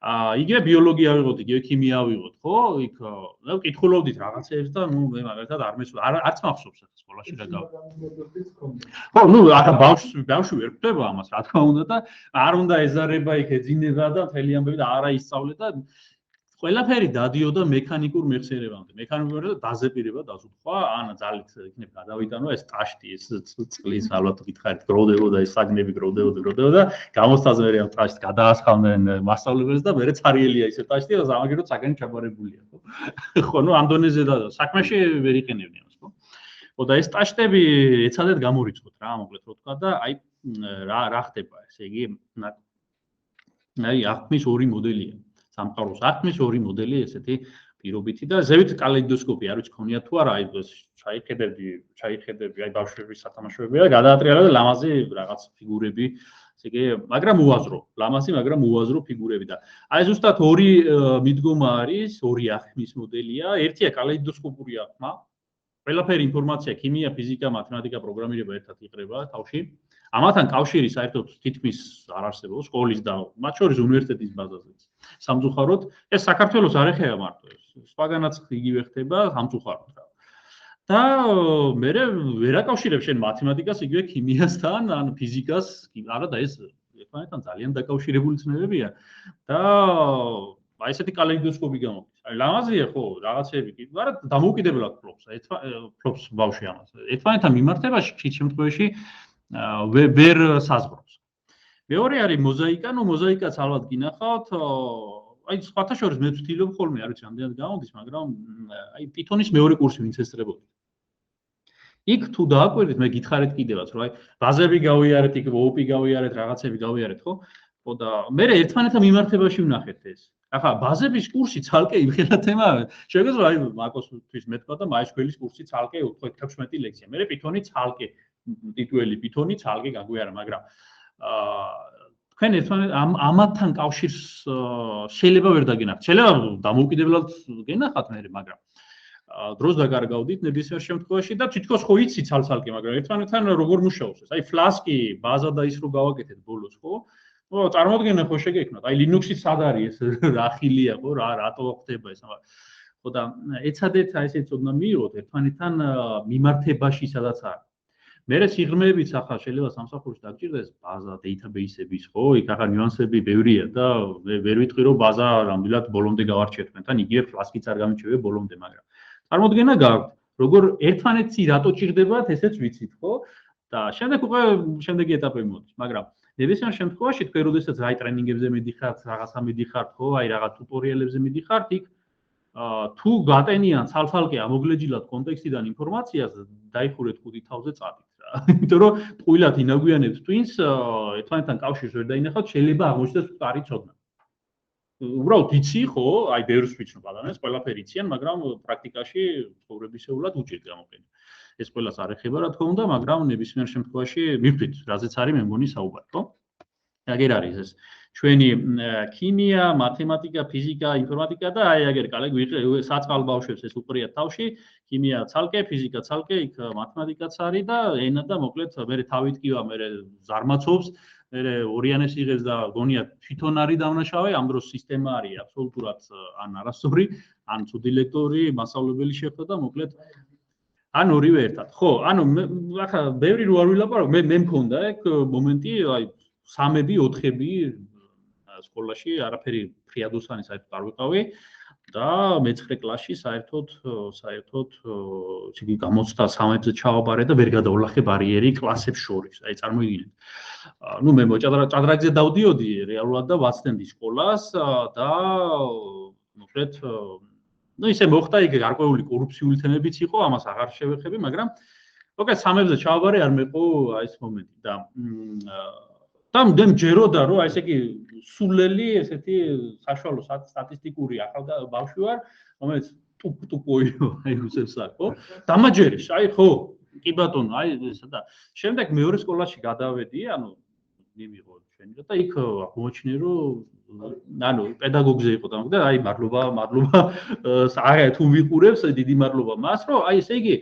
იგივე ბიოლოგია ავიღოთ, იგივე ქიმია ავიღოთ, ხო? იქ ვკითხულობდით რაღაცეებს და ნუ მე მაგალითად არც მახსოვს ახლა სკოლაში რა გავა. ხო, ნუ ახლა ბავშვი ვერ ხვდება ამას, რა თქმა უნდა და არ უნდა ეზარება იქ ეძინება და მთელი ამბები და არა ისწავლე და ყველაფერი დადიოდა მექანიკურ მეხსიერებამდე. მექანიკურ დაზეპირება დაზუსტვა, ან ძალით იქნებ გადავიტანო ეს ტაშტი, ეს წყლის ალბათ გითხარით, გროვდებოდა ეს საგნები გროვდებოდა, გამოსთაზე მე ამ ტაშტს გადაასხამდნენ მასწავლებელს და მერე цаრიელია ისე ტაშტი, სამაგერო საგანი ჩაბარებულია, ხო? ხო, ნუ ამ დონეზე და საქმეში ვერ იყენებდნენ ამას, ხო? ხო და ეს ტაშტები ეცადეთ გამორიცხოთ რა, მოკლედ რო თქვა და აი რა ხდება, ესე იგი აი აღქმის ორი მოდელია. სამყაროს აღქმის ორი მოდელი ესეთი პირობითი და ზევით კალეიდოსკოპი არ ვიცი ქონია თუ არა, აი ჩაიხედები, აი ბავშვების სათამაშოებია, გადაატრიალა და ლამაზი რაღაც ფიგურები, ესე იგი, მაგრამ უაზრო, ლამაზი, მაგრამ უაზრო ფიგურები და აი ზუსტად ორი მიდგომა არის, ორი აღქმის მოდელია, ერთია კალეიდოსკოპური აღქმა, ყველაფერი ინფორმაცია, ქიმია, ფიზიკა, მათემატიკა, პროგრამირება ერთად იყრება თავში. ამათან კავშირი საერთოდ თითქმის არ არსებობს სკოლის და მათ შორის უნივერსიტეტის ბაზაზეც. სამწუხაროდ, ეს საქართველოს არ ეხება მარტო ეს. სხვაგანაც იგივე ხდება სამწუხაროდ რა. და მე ვერ აკავშირებ შენ მათემატიკას იგივე ქიმიასთან, ან ფიზიკას, არა და ეს ერთმანეთთან ძალიან დაკავშირებული ცნებებია და აი ესეთი კალეიდოსკოპი გამოდის. აი ლამაზია ხო, რაღაცები კი, მაგრამ დამოუკიდებლად ფლობს ბავშვი ამას. ერთმანეთთან მიმართებაში ხშირ შემთხვევაში ვერ საზღვრავს. მეორე არის მოზაიკა, ნუ მოზაიკაც ალბათ გინახავთ, აი სხვათა შორის მე ვთვლი ხოლმე, არ ვიცი რამდენად გამოდის, მაგრამ აი პითონის მეორე კურსი ვინც ესწრებოდი. იქ თუ დააკვირდით, მე გითხარით კიდევაც, რომ აი ბაზები გავიარეთ, იქ OOP გავიარეთ, რაღაცები გავიარეთ, ხო? ხო და მე ერთმანეთთან მიმართებაში ვნახეთ ეს. ახლა ბაზების კურსი ცალკე იმხელა თემაა. შეგვიძლია აი მაკოსთვის მეთქვა და MySQL-ის კურსი ცალკე 16 ლექცია. მე Python-ი ცალკე ტიტული Python-ი ცალკე გაგვიარა, მაგრამ თქვენ ერთმანეთ ამათთან კავშირს შეიძლება ვერ დაგენახთ. შეიძლება დამოუკიდებლად გენახათ მე, მაგრამ დროს დაგარგავდით ნებისმიერ შემთხვევაში და თითქოს ხო იცი ცალ-ცალკე, მაგრამ ერთმანეთთან როგორ მუშაობს ეს? აი Flask-ი ბაზა და ის რო გავაკეთეთ ბოლოს, ხო? ო, წარმოადგენა ხო შეგექნათ. აი Linux-ი სად არის ეს? რა ხილია, ხო? რატო ხდება ეს? ხო და ეცადეთ აი ესე ცოდნა მიიღოთ ერთმანეთთან მიმართებაში სადაც არის. მერე სიღრმეებიც ახლა შეიძლება სამსახურში დაგჭირდეს ბაზა დეიტაბეისების, ხო? იქ ახლა ნიუანსები ბევრია და ვერ ვიტყვი რომ ბაზა რამბილად ბოლომდე გავარჩიეთ თქვენთან, იგივე Flask-იც არ გამიჩნევია ბოლომდე, მაგრამ წარმოდგენა გაქვთ, როგორ ერთმანეთში რატო ჭირდებათ, ესეც ვიცით, ხო? და შემდეგ უკვე შემდეგი ეტაპები მოდის, მაგრამ ნებისმიერ შემთხვევაში თქვენ როდესაც აი ტრენინგებზე მიდიხართ, რაღაცა მიდიხართ, ხო? აი რაღაც ტუტორიალებზე მიდიხართ, იქ თუ გატენიან ცალ-ცალკე ამოგლეჯილად კონტექსტიდან ინფორმაციას, დაიხურეთ 5 თავზე წადით რა. იმიტომ რომ ტყუილად ინაგვიანებს twins ერთმანეთთან კავშირს ვერ დაინახავთ, შეიძლება აღმოჩნდეს მყარი ცოდნა. უბრალოდ იცი, ხო? აი ბევრს ვიცნობ ადამიანს, ყველაფერი იციან, მაგრამ პრაქტიკაში ცხოვრებისეულად უჭირთ გამოყენება. ეს ყველას არ ეხება რა თქმა უნდა, მაგრამ ნებისმიერ შემთხვევაში მივხვდით, რაზეც არის მე მგონი საუბარი, ხო? აგერ არის ეს ჩვენი ქიმია, მათემატიკა, ფიზიკა, ინფორმატიკა და აი აგერ კალე საწყალ ბავშვებს ეს უყრიათ თავში, ქიმია ცალკე, ფიზიკა ცალკე, იქ მათემატიკაც არის და ენა და მოკლედ მე თავით კივა, მე ზარმაცობს, მე ორიანეს იღებს და გონია თვითონ არის დამნაშავე, ამ დროს სისტემა არის აბსოლუტურად ან არასწორი, ან ცუდი ლექტორი, მასწავლებელი შეხვდა და მოკლედ ან ორივე ერთად. ხო, ანუ ახლა ბევრი რო არ ვილაპარაკო, მე მქონდა ეგ მომენტი, აი 3-ები, 4-ები სკოლაში არაფერი ფრიადოსანი საერთოდ არ ვიყავი და მე-9 კლასში საერთოდ იგი გამოცდა 13-ზე ჩავაბარე და ვერ გადავლახე ბარიერი კლასებს შორის. აი წარმოიდგინეთ. ნუ მე ჭადრაკზე დავდიოდი რეალურად და ვაცდენდი სკოლას და მოკლედ ნუ ისე მოხდა იქ გარკვეული კორუფციული თემებიც იყო, ამას აღარ შევეხები, მაგრამ მოკლედ 3-ზე ჩავაბარე არ მეყო აი ეს მომენტი და და მჯეროდა რომ აი ესე იგი სულელი ესეთი საშუალო სტატისტიკური ახალ ბავშვი ვარ, რომელიც ტუპოიო აი რუსებს აქვს, ხო? დამაჯერეს, აი ხო, კი ბატონო, აი ესა და შემდეგ მეორე სკოლაში გადავედი, ანუ მივიღო ჩვენი და იქ აღმოჩნე რომ ანუ პედაგოგზე იყო და აი მადლობა, აი თუ ვიყურებს, დიდი მადლობა მას, რომ აი ესე იგი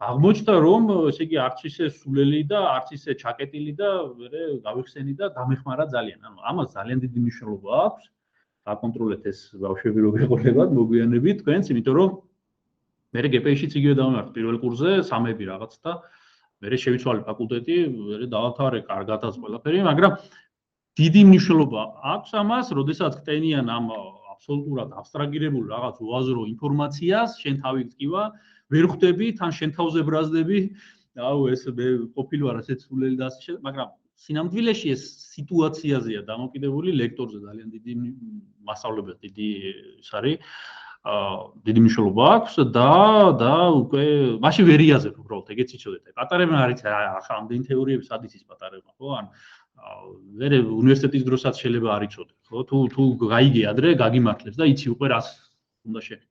აღმოჩნდა რომ ესე იგი არც ისე სულელი და არც ისე ჩაკეტილი და მე გავიხსენი და გამეხმარა ძალიან. ანუ ამას ძალიან დიდი მნიშვნელობა აქვს. აკონტროლეთ ეს ბავშვები რო გეყოლებათ, მოგვიანებით თქვენც, იმიტომ რომ მე GPA-შიც იგივე დავამართ პირველ კურსზე 3-ები რაღაც და მე შევიცვალე ფაკულტეტი, მე დავამთავრე კარგადაც ყველაფერი, მაგრამ დიდი მნიშვნელობა აქვს ამას, როდესაც ხტენიან ამ აბსოლუტურად აბსტრაგირებულ რაღაც უაზრო ინფორმაციას, შენ თავი გტკივა ვერ ხვდები, თან შენ თავზე ბრაზდები, აუ ეს მე ყოფილი ვარ ასეთ სულელი და ასე, მაგრამ სინამდვილეში ეს სიტუაციაზეა დამოკიდებული ლექტორზე ძალიან დიდი მასწავლებელი, დიდი ის არის, დიდი მნიშვნელობა აქვს და უკვე მაშინ ვერ იაზებ უბრალოდ ეგეც იცოდეთ. პატარებმა არის ახლა ამდენი თეორიები სად იცის პატარებმა, ხო? ან მე უნივერსიტეტის დროსაც შეიძლება არ იცოდე, ხო? თუ გაიგე ადრე, გაგიმართლებს და იცი უკვე რას უნდა შეგე.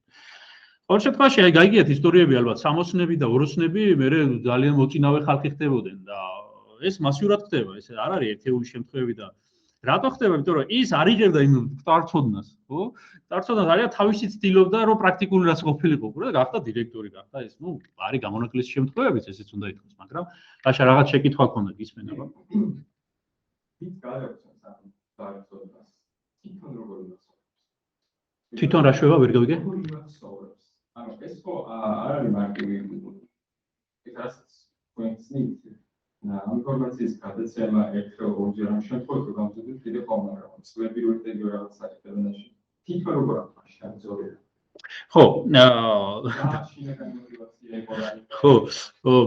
ორ შემთხვევაში აი გაიგიათ ისტორიები ალბათ 60-ნები და 20-ნები მე ძალიან მოწინავე ხალხი ხდებოდნენ და ეს მასიურად ხდება, ეს არ არის ერთეული შემთხვევები და რატო ხდება? იმიტომ რომ ის არ იღებდა იმ წარწოდნას, ხო? წარწოდნას არის თავისი ცდილობდა რომ პრაქტიკული რაც ყოფილიყო და გახდა დირექტორი, გახდა ეს, ნუ არის გამონაკლისი შემთხვევებიც ესეც უნდა ითქვას, მაგრამ რაშა რაღაც შეკითხვა ქონდა გისმენ აბა. ის გადაგვცემს წარწოდნას. თვითონ როგორ იმასწავლებს? თვითონ რა შევა ვერ გავიგე? ანუ ეს ხო არ არის მარტივი ეს რასაც გვენცნით ამ ინფორმაციის გადაცემა ერთ-ორჯერ ამ შემთხვევაში გამზადეთ კიდე ხომ მაგრამ სვები როიტები რაღაც საერთაშორისო თითქოს როგორ აქვს ამ ზოლია ხო შინაგანი мотиваცია იყო რა ხო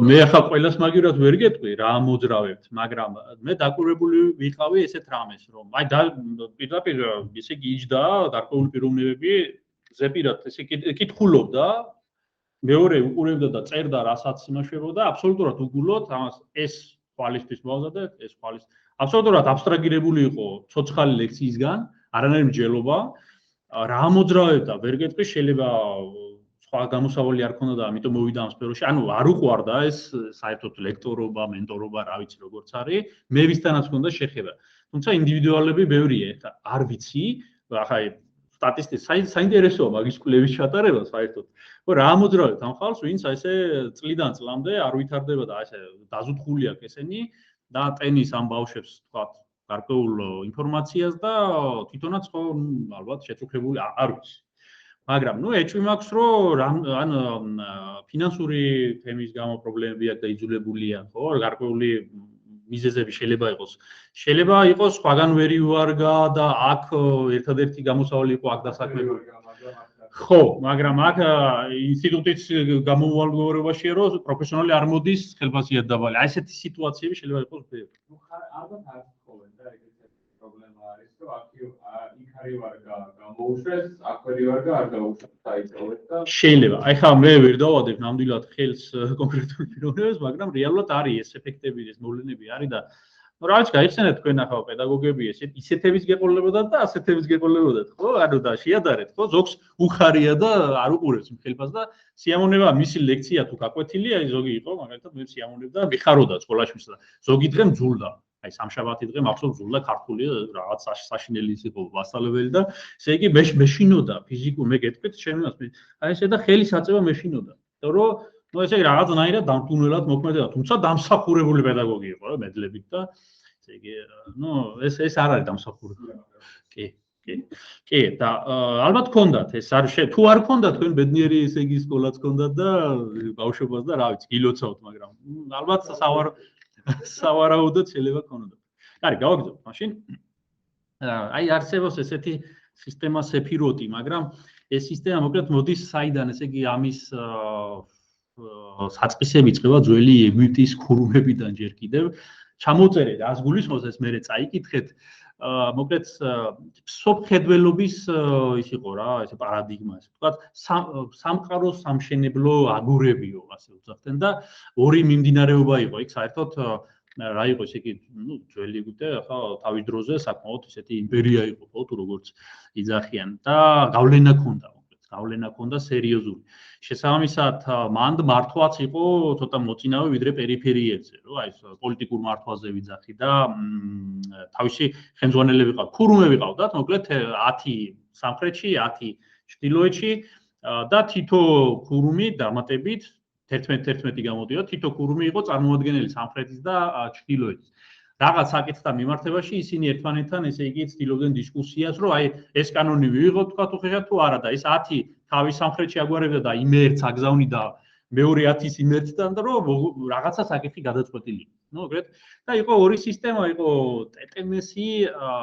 მე ახლა ყველას მაგივრად ვერ გეტყვი რა მოძრავებთ მაგრამ მე დაკვირვებული ვიყავი ესეთ რამეს რომ აი პირდაპირ ესე იგი იჯდა გარკვეული პიროვნებები ზეპირად ესე კითხულობდა მეორე უყურებდა და წერდა რასაც იმაშებოდა აბსოლუტურად უგულოდ ამას ეს ხვალისთვის მოვაზადეთ ეს ხვალის აბსოლუტურად აბსტრაგირებული იყო ცოცხალი ლექციისგან არანაირი მსჯელობა რა მოძრაობდა, ვერ გეტყვი, შეიძლება სხვა გამოსავალი არ ქონდა და ამიტომ მოვიდა ამ სფეროში. ანუ არ უყვარდა ეს საერთოდ ლექტორობა, მენტორობა, რა ვიცი როგორც არის. მე ვისთანაც ქონდა შეხება. თუმცა ინდივიდუალები ბევრია, ეხლა არ ვიცი, ახლა სტატისტიკა საინტერესოა მაგის კვლევის ჩატარება საერთოდ. რა მოძრაობთ ამ ხალხს, ვინც ესე წლიდან წლამდე არ ვითარდება და ესე დაზუთხული აქვს ესენი და ტენის ამ ბავშვებს თქვა გარკვეულ ინფორმაციას და თვითონაც ხო ალბათ შეწუხებული არ ვიცი. მაგრამ ეჭვი მაქვს რომ ან ფინანსური თემის გამო პრობლემები აქვს და იძულებულია ხო გარკვეული მიზეზები შეიძლება იყოს. შეიძლება იყოს სხვაგან ვერ ივარგა და აქ ერთადერთი გამოსავალი იყო აქ დასაქმებული. ხო, მაგრამ აქ ინსტიტუტის გამოუვალდებარებაშია რომ პროფესიონალი არ მოდის ხელფასიად დაბალი. აი ესეთი სიტუაციები შეიძლება იყოს ბევრი. ალბათ არ თხოვენ და ეგეთი პრობლემა არის რომ იქ არ ივარგა გამოუშვეს, აქ ვერ ივარგა არ გაუშვეს დაიწოვეთ და შეიძლება. აი ხა მე ვერ დავადებ ნამდვილად ხელს კონკრეტულ პიროვნებას, მაგრამ რეალურად არის ეს ეფექტები, ეს მოვლენები არის და რა ვიცი, გაიხსენეთ თქვენ ახლა პედაგოგები ისეთების გეყოლებოდათ და ასეთების გეყოლებოდათ, ხო? ანუ და შეადარეთ, ხო? ზოგს უხარია და არ უყურებს ხელფასს და სიამოვნება მისი ლექცია თუ გაკვეთილი, აი ზოგი იყო, მაგალითად მე სიამოვნებდა, მიხაროდა სკოლაში მისლა და ზოგი დღე მძულდა. აი სამშაბათი დღე მახსოვს ზულდა ქართული რაღაც საშინელი იყო მასწავლებელი და ესე იგი მეშინოდა ფიზიკურ მე გეტყვით შემოს აი ესე და ხელის აწევა მეშინოდა. იმიტომ რომ ესე იგი რაღაცნაირად დამტუნველად მოქმედებდა, თუმცა დამსახურებული პედაგოგი იყო რა მედლებით და ესე იგი ეს არ არის დამსახურებული. კი და ალბათ გქონდათ ეს თუ არ გქონდათ თქვენ ბედნიერი ესე იგი სკოლაც გქონდათ და ბავშვობას და რა ვიცი გილოცავთ, მაგრამ ალბათ სავარაუდოდ შეიძლება გქონოდათ. კარი, გავაგზავნოთ მაშინ. აი არსებობს ესეთი სისტემა სეფიროტი, მაგრამ ეს სისტემა მოკლედ მოდის საიდან, ესე იგი ამის საწყისები იწყება ძველი ეგვიპტის ქურუმებიდან ჯერ კიდევ. ჩამოწერეთ, რას გულისხმობს ეს მერე წაიკითხეთ. მოკლედ სოფხედველობის ის იყო რა, ესე პარადიგმა, ესე ვთქვათ, სამყარო სამშენებლო აგურებიო, ასე უძახდნენ და ორი მიმდინარეობა იყო. იქ საერთოდ რა იყო ესე იგი, ძველი ეგვიპტე, ახლა თავის დროზე საკმაოდ ესეთი იმპერია იყო, ხო, თუ როგორც იძახიან და გავლენა ჰქონდა, მოკლედ, გავლენა ჰქონდა სერიოზული. შესაბამისად, მანდ მართვაც იყო ცოტა მოწინავე ვიდრე პერიფერიებზე, რო აი ეს პოლიტიკურ მართვაზე ვიძახი და თავისი ხელმძღვანელები ყავთ. ქურუმები ყავდათ, მოკლედ 10 სამხრეთში, 10 ჩრდილოეთში და თითო ქურუმი დამატებით 11 გამოდიოდა, თითო ქურუმი იყო წარმოადგენელი სამხრეთის და ჩრდილოეთის. რაღაც საკითხთან მიმართებაში ისინი ერთმანეთთან ესე იგი ცდილობდნენ დისკუსიას, რომ აი ეს კანონი ვიღოთ, თქვა თუ ხეშად თუ არა და ეს 10 თავის სამხრეთში აგვარებდა და იმერც აგზავნიდა მეორე 10-ის იმერცთან და რომ რაღაცა საკითხი გადაწყვეტილი. მოკლედ და იყო ორი სისტემა, იყო ტეტემესი,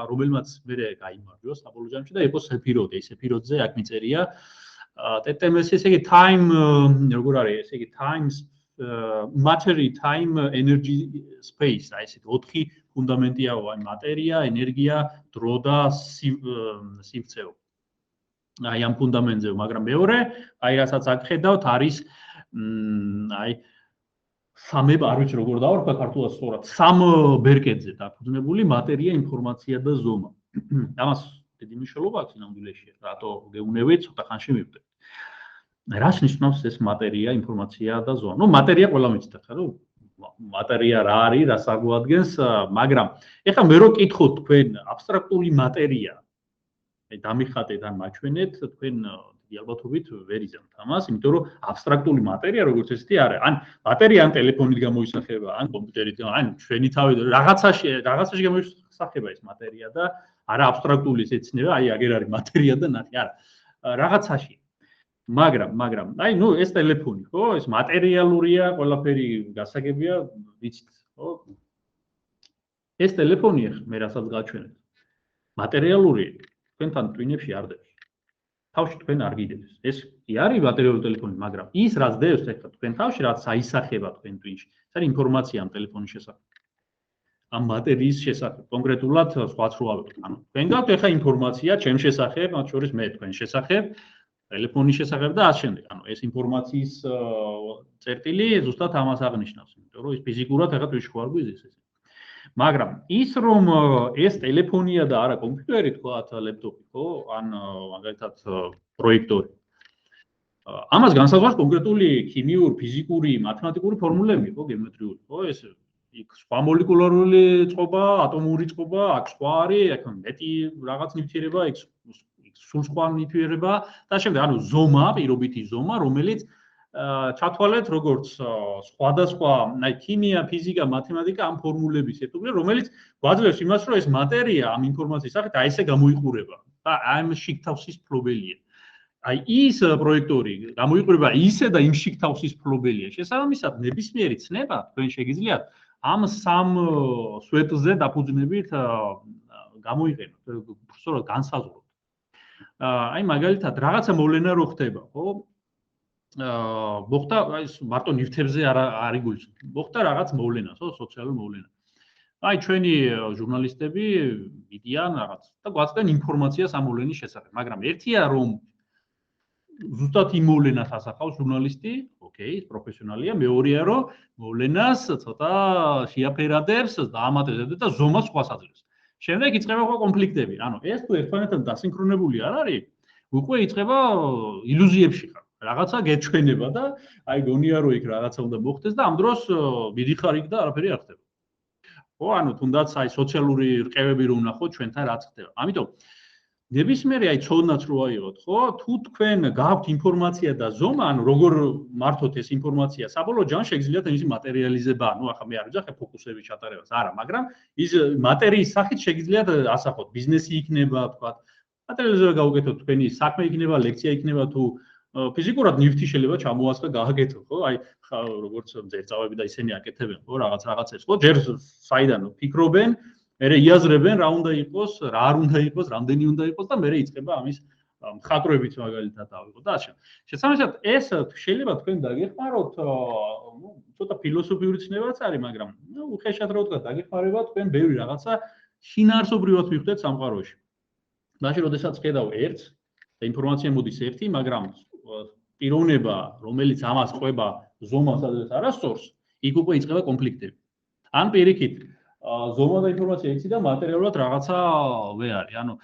რომელმაც მერე გაიმარჯვა საბოლოო ჯამში და იყო სეფიროტი, სეფიროტზე აქ მიწერია ტეტემესი, ესე იგი time როგორ არის, ესე იგი times matter, time, energy, space, აი ესეთ 4 ფუნდამენტია, აი მატერია, ენერგია, დრო და სივრცეო. აი ამ ფუნდამენტზე, მაგრამ მეორე, აი რასაც აქ ხედავთ, არის აი სამება, არ ვიცი როგორ დავარქვა ქართულად სწორად, სამ ბერკეტზე დაფუძნებული მატერია, ინფორმაცია და ზომა. ამას დიდი მნიშვნელობა აქვს ნამდვილეში, რატო გეუნებით, ცოტა ხანში მივხვდეთ. რას ნიშნავს ეს მატერია, ინფორმაცია და ზომა? მატერია ყველა მიცით ახლა, რომ მატერია რა არის, რას აგვადგენს, მაგრამ ეხლა მე რო კითხოთ თქვენ აბსტრაქტული მატერია, აი დამიხატეთ ან მაჩვენეთ, თქვენ დიდი ალბათობით ვერ იზამთ ამას, იმიტომ რომ აბსტრაქტული მატერია როგორც ესეთი არის. ან მატერია ან ტელეფონით გამოისახება, ან კომპიუტერით, ან ჩვენი თავი რაღაცაში გამოისახება ეს მატერია და არა აბსტრაქტული ეცნება, აი აგერ არის მატერია და ნახე, არა. რაღაცაში. მაგრამ აი ეს ტელეფონი, ხო, ეს მატერიალურია, ყველაფერი გასაგებია, ვიცით, ხო? ეს ტელეფონია, მე რასაც გაჩვენეთ. მატერიალურია, თქვენთან ტვინებში არ დევს. თავში თქვენ არ გიდევს. ეს კი არის მატერიალური ტელეფონი, მაგრამ ის რაც დევს ახლა თქვენ თავში, რაც აისახება თქვენ ტვინში, ეს არის ინფორმაცია ამ ტელეფონის შესახებ. ამ მატერიის შესახებ, კონკრეტულად სხვაც რო ავიღოთ. ანუ თქვენ გაქვთ ახლა ინფორმაცია ჩემ შესახებ, მათ შორის მე თქვენ შესახებ, ტელეფონის შესახებ და ასე შემდეგ. ანუ ეს ინფორმაციის წერტილი ზუსტად ამას აღნიშნავს, იმიტომ რომ ის ფიზიკურად ახლა ტვინში ხო არ გვიზის ესე. მაგრამ ის რომ ეს ტელეფონია და არა კომპიუტერი თქვათ ლეპტოპი ხო ან მაგალითად პროექტორი ამას განსაზღვრავს კონკრეტული ქიმიური, ფიზიკური, მათემატიკური ფორმულები ხო გეომეტრიული ხო ეს იქ სხვა მოლეკულარული წყობა, ატომური წყობა, აქ სხვა არის, აქ მეტი რაღაც ნივთიერება, იქ სულ სხვა ნივთიერება და შემდეგ ანუ ზომა, პირობითი ზომა, რომელიც ჩათვალეთ როგორც სხვადასხვა, აი ქიმია, ფიზიკა, მათემატიკა ამ ფორმულების ეტუბლია, რომელიც გვაძლევს იმას, რომ ეს მატერია ამ ინფორმაციის სახით აი ესე გამოიყურება და ამ შიგთავსის ფლობელია. აი ის პროექტორი გამოიყურება ისე და იმ შიგთავსის ფლობელია. შესაბამისად, ნებისმიერი ცნება თქვენ შეგიძლიათ ამ სამ სვეტზე დაფუძნებით გამოიყენოთ, სწორად განსაზღვროთ. აი მაგალითად, რაღაცა მოვლენა რო ხდება, ხო? მოხდა აი მარტო ნივთებზე არ იგულისხმება. მოხდა რაღაც მოვლენა, ხო, სოციალური მოვლენა. აი ჩვენი ჟურნალისტები მიდიან რაღაც და გვაწყდნენ ინფორმაციას ამ მოვლენის შესახებ, მაგრამ ერთია რომ ზუსტად იმ მოვლენას ასახავს ჟურნალისტი, ოკეი, ის პროფესიონალია, მეორეა რომ მოვლენას ცოტა შეაფერადებს და ამატებს და ზომას სხვას აძლევს. შემდეგ იწყება უკვე კონფლიქტები. ანუ ეს თუ ერთმანეთთან დასინქრონებული არ არის, უკვე იწყება ილუზიებში ხარ. რაღაცა გეჩვენება და აი გონია რომ იქ რაღაცა უნდა მოხდეს და ამ დროს მიდიხარ იქ და არაფერი არ ხდება. ხო, ანუ თუნდაც აი სოციალური რყევები რო ვნახოთ ჩვენთან რაც ხდება. ამიტომ ნებისმიერი აი ცოდნაც რო აიღოთ, ხო? თუ თქვენ გაქვთ ინფორმაცია და ზომა, ანუ როგორ მართოთ ეს ინფორმაცია, საბოლოო ჯამში შეგიძლიათ ის მატერიალიზება, ანუ ახლა მე არ ვიძახებ ფოკუსების ჩატარებას, არა, მაგრამ ის მატერიის სახით შეგიძლიათ ასახოთ, ბიზნესი იქნება, თქვათ, მატერიალიზება გავუკეთოთ, თქვენი საქმე იქნება, ლექცია იქნება თუ ფიზიკურად ნივთი შეიძლება ჩამოასხა გააკეთო, ხო? აი როგორც მძერწავები და ისინი აკეთებენ, ხო, რაღაცებს, ხო? ჯერ საიდან ფიქრობენ მერე იაზრებენ რა უნდა იყოს, რა არ უნდა იყოს, რამდენი უნდა იყოს და მერე იწყება ამის მხატვრებიც მაგალითად ავიღოთ და ასე. შესაბამისად, ეს შეიძლება თქვენ დაგეხმაროთ, ნუ ცოტა ფილოსოფიური ცნებაც არის, მაგრამ ნუ უხეშად რა ვთქვა, დაგეხმარება თქვენ ბევრი რაღაცა შინაარსობრივად მიხვდეთ სამყაროში. მაშინ, როდესაც ხედავ ერთს და ინფორმაცია მოდის ერთი, მაგრამ პიროვნება, რომელიც ამას ყვება ზომას ადრეს არასწორს, იქ უკვე იწყება კონფლიქტები. ან პირიქით ზომა და ინფორმაცია იცი და მატერიალურად რაღაცა ვერ არის. ანუ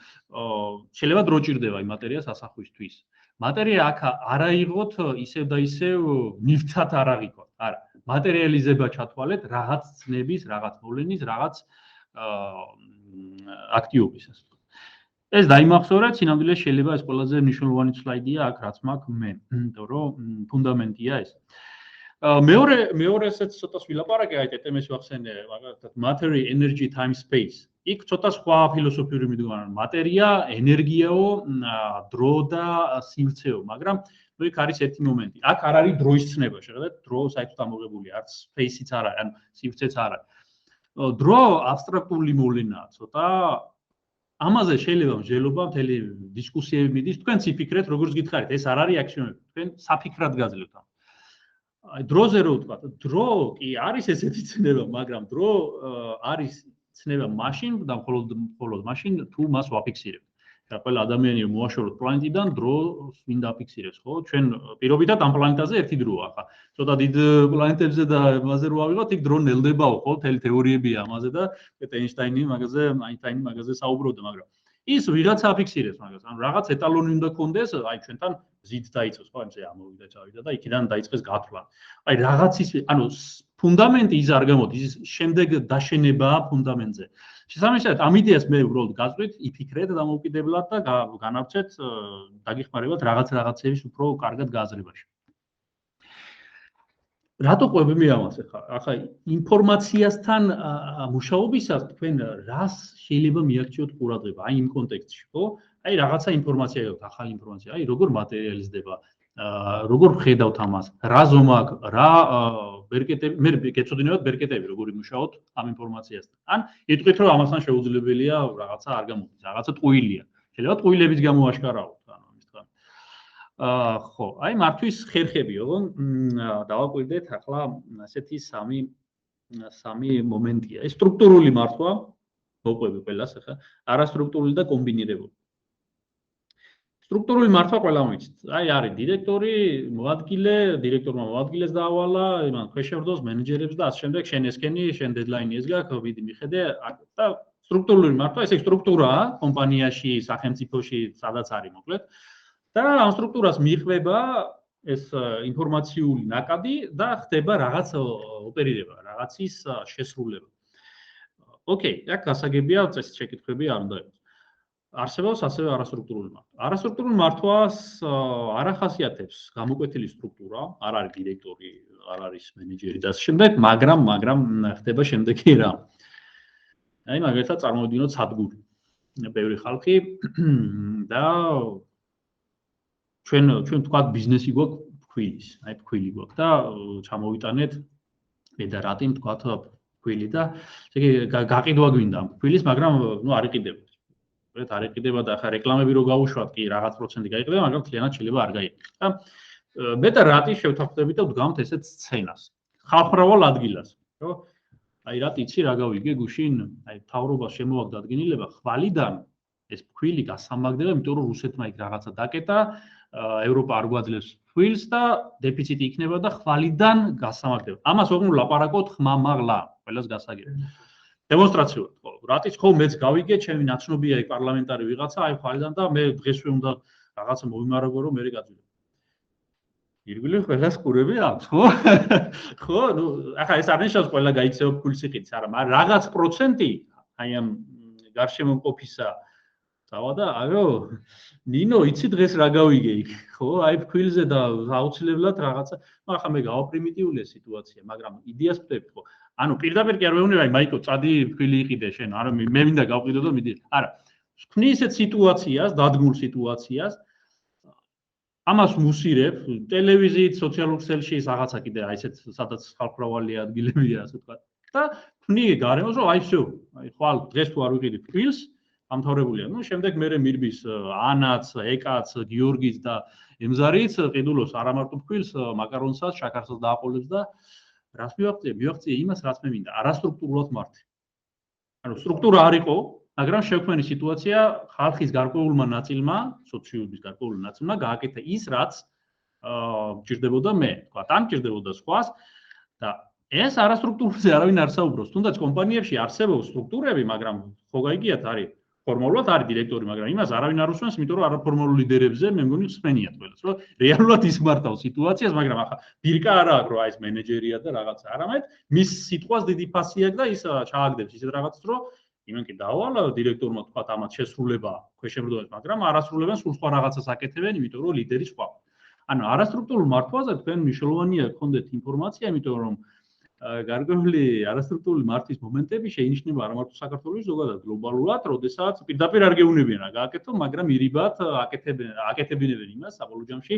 შეიძლება დრო ჭირდება იმ მატერიას ასახვისთვის. მატერია აქ არ აიღოთ ისევ და ისევ ნივთად არ აღიქვათ. არა, მატერიალიზება ჩათვალეთ რაღაც ცნების, რაღაც მოვლენის, რაღაც აქტიობის. ეს დაიმახსოვრეთ, სინამდვილე შეიძლება ეს ყველაზე მნიშვნელოვანი სლაიდია აქ რაც მაქვს მე, იმიტომ რომ ფუნდამენტია ეს. მეორესაც ცოტა ვილაპარაკე, აი TTM-ს ვახსენე, მაგალითად matter, energy, time, space. იქ ცოტა სხვა ფილოსოფიური მიდგომა, მატერია, ენერგიაო, დრო და სივრცეო, მაგრამ ნუ იქ არის ერთი მომენტი. აქ არ არის დროის ცნება, შეხედეთ, დრო საერთოდ ამოღებულია, არც space-იც არ არის, ან სივრცეც არ არის. დრო აბსტრაქტული მოვლენაა, ცოტა ამაზე შეიძლება მსჯელობა, მთელი დისკუსიები მიდის, თქვენც იფიქრეთ, როგორც გითხარით, ეს არ არის აქსიომები, თქვენ საფიქრად გაძლევთ ამ. აი დროზე რო ვთქვა, დრო კი არის ესეთი ცნება, მაგრამ დრო არის ცნება მაშინ და მხოლოდ მაშინ თუ მას ვაფიქსირებთ. რა ყველა ადამიანი მოაშოროთ პლანეტიდან, დროს ვინ დაფიქსირებს, ხო? ჩვენ პირობითად ამ პლანეტაზე ერთი დროა, ხა. ცოტა დიდ პლანეტებზე და მასზე რო ავიღოთ, იქ დრო ნელდებაო, ხო? მთელი თეორიებია ამაზე და ეინშტაინი მაგაზე საუბრობდა, მაგრამ ის ვიღაცა აფიქსირებს მაგას. ანუ რაღაც ეტალონი უნდა კონდეს, აი ჩვენთან ზით დაიწყოს, ხო? ამაზე ამოვიდა, წავიდა და იქიდან დაიწყეს გათვლა. აი რაღაცის, ანუ ფუნდამენტი ის არ გამოდის, ის შემდეგ დაშენებაა ფუნდამენტზე. შესაბამისად, ამ იდეას მე უბრალოდ გაწვით, იფიქრეთ დამოუკიდებლად და განავრცეთ, დაგეხმარებათ რაღაცების უფრო კარგად გააზრებაში. რატო ყვები მე ამას ახლა? ახლა ინფორმაციასთან მუშაობისას თქვენ რას შეიძლება მიაქციოთ ყურადღება, აი იმ კონტექსტში, ხო? აი რაღაცა ინფორმაცია აქვს, ახალი ინფორმაცია, აი როგორ მატერიალიზდება, როგორ ხედავთ ამას, რა ზომა აქვს, რა ბერკეტები, მე გეცოდინებათ ბერკეტები, როგორ იმუშაოთ ამ ინფორმაციასთან. ან იტყვით, რომ ამასთან შეუძლებელია რაღაცა არ გამოდის, რაღაცა ტყუილია. შეიძლება ტყუილებიც გამოაშკარავოთ, ანუ ამის თხა. ხო, აი მართვის ხერხებიო, დავაკვირდეთ ახლა ასეთი სამი მომენტია. ეს სტრუქტურული მართვა მოყვები ყველას ახლა, არასტრუქტურული და კომბინირებული. სტრუქტურული მართვა ყველა მოიცით. აი არის დირექტორი, მოადგილე, დირექტორმა მოადგილეს დაავალა, იმან ქვეშევრდოს მენეჯერებს და ასე შემდეგ, შენ ესკენი, შენ დედლაინი ეს გაქვს, ვიდი მიხედე და სტრუქტურული მართვა, ესე სტრუქტურაა კომპანიაში, სახელმწიფოში, სადაც არის მოკლედ. და ამ სტრუქტურას მიხვება ეს ინფორმაციული ნაკადი და ხდება რაღაც ოპერირება, რაღაცის შესრულება. ოკეი, აქ გასაგებია წესით შეკითხვები არ უნდა იყოს. არსებობს ასევე არასტრუქტურული მართვა. არასტრუქტურული მართვას არ ახასიათებს გამოკვეთილი სტრუქტურა, არ არის დირექტორი, არ არის მენეჯერი და ასე შემდეგ, მაგრამ ხდება შემდეგი რა. აი მაგალითად წარმოვიდგინოთ სადგური. ბევრი ხალხი და ჩვენ თქვა ბიზნესი გვაქვს ფქვილის, აი ფქვილი გვაქვს და ჩამოვიტანეთ მედარატი თქვა ფქვილი და ესე გაყიდვა გვინდა ფქვილის, მაგრამ ნუ არ იყიდება. არ იყიდება და ახლა რეკლამები რო გავუშვათ კი რაღაც პროცენტი გაიყიდება, მაგრამ მთლიანად შეიძლება არ გაიყიდოს. და მედარატი შევთანხმდებით და ვდგამთ ესეთ სცენას. ხალხმრავალ ადგილას, ხო? აი რა ტიცი რა გავიგე გუშინ, აი მთავრობას შემოაგდა ადგილება ხვალიდან ეს ფქვილი გასამაგდება, იმიტომ რომ რუსეთმა იქ რაღაცა დაკეტა, ევროპა არ გვაძლევს ფქვილს და დეფიციტი იქნება და ხვალიდან გასამაგდება. ამას ოღონდ ლაპარაკობთ ხმამაღლა, ყველას გასაგებია. დემონსტრაციულად, ხო, რატიც ხო მეც გავიგე, ჩემი ნაცნობია იქ პარლამენტარი ვიღაცა, აი ხვალიდან და მე დღესვე უნდა რაღაცა მოვიმარაგო რომ მე გაძვირა. ირგვლივ ყველას ყურები აქვს, ხო? ხო, ნუ ახლა ეს არ ნიშნავს ყველა გაიქცევა ფქვილს იყიდს, არა, მაგრამ რაღაც პროცენტი აი ამ გარშემო მყოფისა დავა და აიო, ნინო, იცი დღეს რა გავიგე იქ, ხო? აი ფქვილზე და აუცილებლად რაღაცა, ახლა მე გავაპრიმიტიულე სიტუაცია, მაგრამ იდეას ვწევთ, ხო? ანუ პირდაპირ კი არ მეუბნება, აი მაიკო, წადი ფქვილი იყიდე შენ, არა მე მინდა გავყიდო და მიდი. არა. ვქმნი ისეთ სიტუაციას, დადგმულ სიტუაციას, ამას მუსირებ, ტელევიზიით, სოციალურ ქსელში რაღაცა კიდე აი ესეთ სადაც ხალხმრავალი ადგილებია, ასე ვთქვათ. და ვქმნი გარემოს, რომ აი всё, აი ხვალ დღეს თუ არ ვიყიდი ფქვილს, ამთავრებულია. ნუ შემდეგ მე მირბის ანაც, ეკაც, გიორგიც და ემზარიც ყიდულოს არა მარტო ფქვილს, მაკარონსაც, შაქარსაც დააყოლებს და რას მივაღწია იმას, რაც მე მინდა, არასტრუქტურულად მართი. ანუ სტრუქტურა არ იყო, მაგრამ შევქმენი სიტუაცია ხალხის გარკვეულმა ნაწილმა, სოციუმის გარკვეულ ნაწილმა გააკეთა ის, რაც ჭირდებოდა მე, თქვა, ან ჭირდებოდა სხვას და ეს არასტრუქტურაზე არავინ არ საუბრობს. თუნდაც კომპანიებში არსებობს სტრუქტურები, მაგრამ ხო გაიგიათ, არის ფორმალურად არის დირექტორი, მაგრამ იმას არავინ არ უსვენს, იმიტომ რომ არაფორმალურ ლიდერებზე მე მგონი ხსენიათ ყველას, რომ რეალურად ის მართავს სიტუაციას, მაგრამ ახლა ბირკა არა აქვს, რომ აი ეს მენეჯერია და რაღაცა, არამედ მის სიტყვას დიდი ფასი აქვს და ის ჩააგდებს ისეთ რაღაცას, რომ იმენ კი დავალა დირექტორმა თქვა ამათ შესრულება ქვეშევრდომებს, მაგრამ არასრულებენ სულ სხვა რაღაცას აკეთებენ, იმიტომ რომ ლიდერი სხვა. ანუ არასტრუქტურულ მართვაზე თქვენ მნიშვნელოვანია გქონდეთ ინფორმაცია, იმიტომ რომ გარკვეული არასტრუქტურული მართვის მომენტები შეინიშნება არა მარტო საქართველოს, ზოგადად გლობალურად, როდესაც პირდაპირ არ გეუნებიან რა გააკეთო, მაგრამ ირიბად აკეთებინებენ იმას საბოლოო ჯამში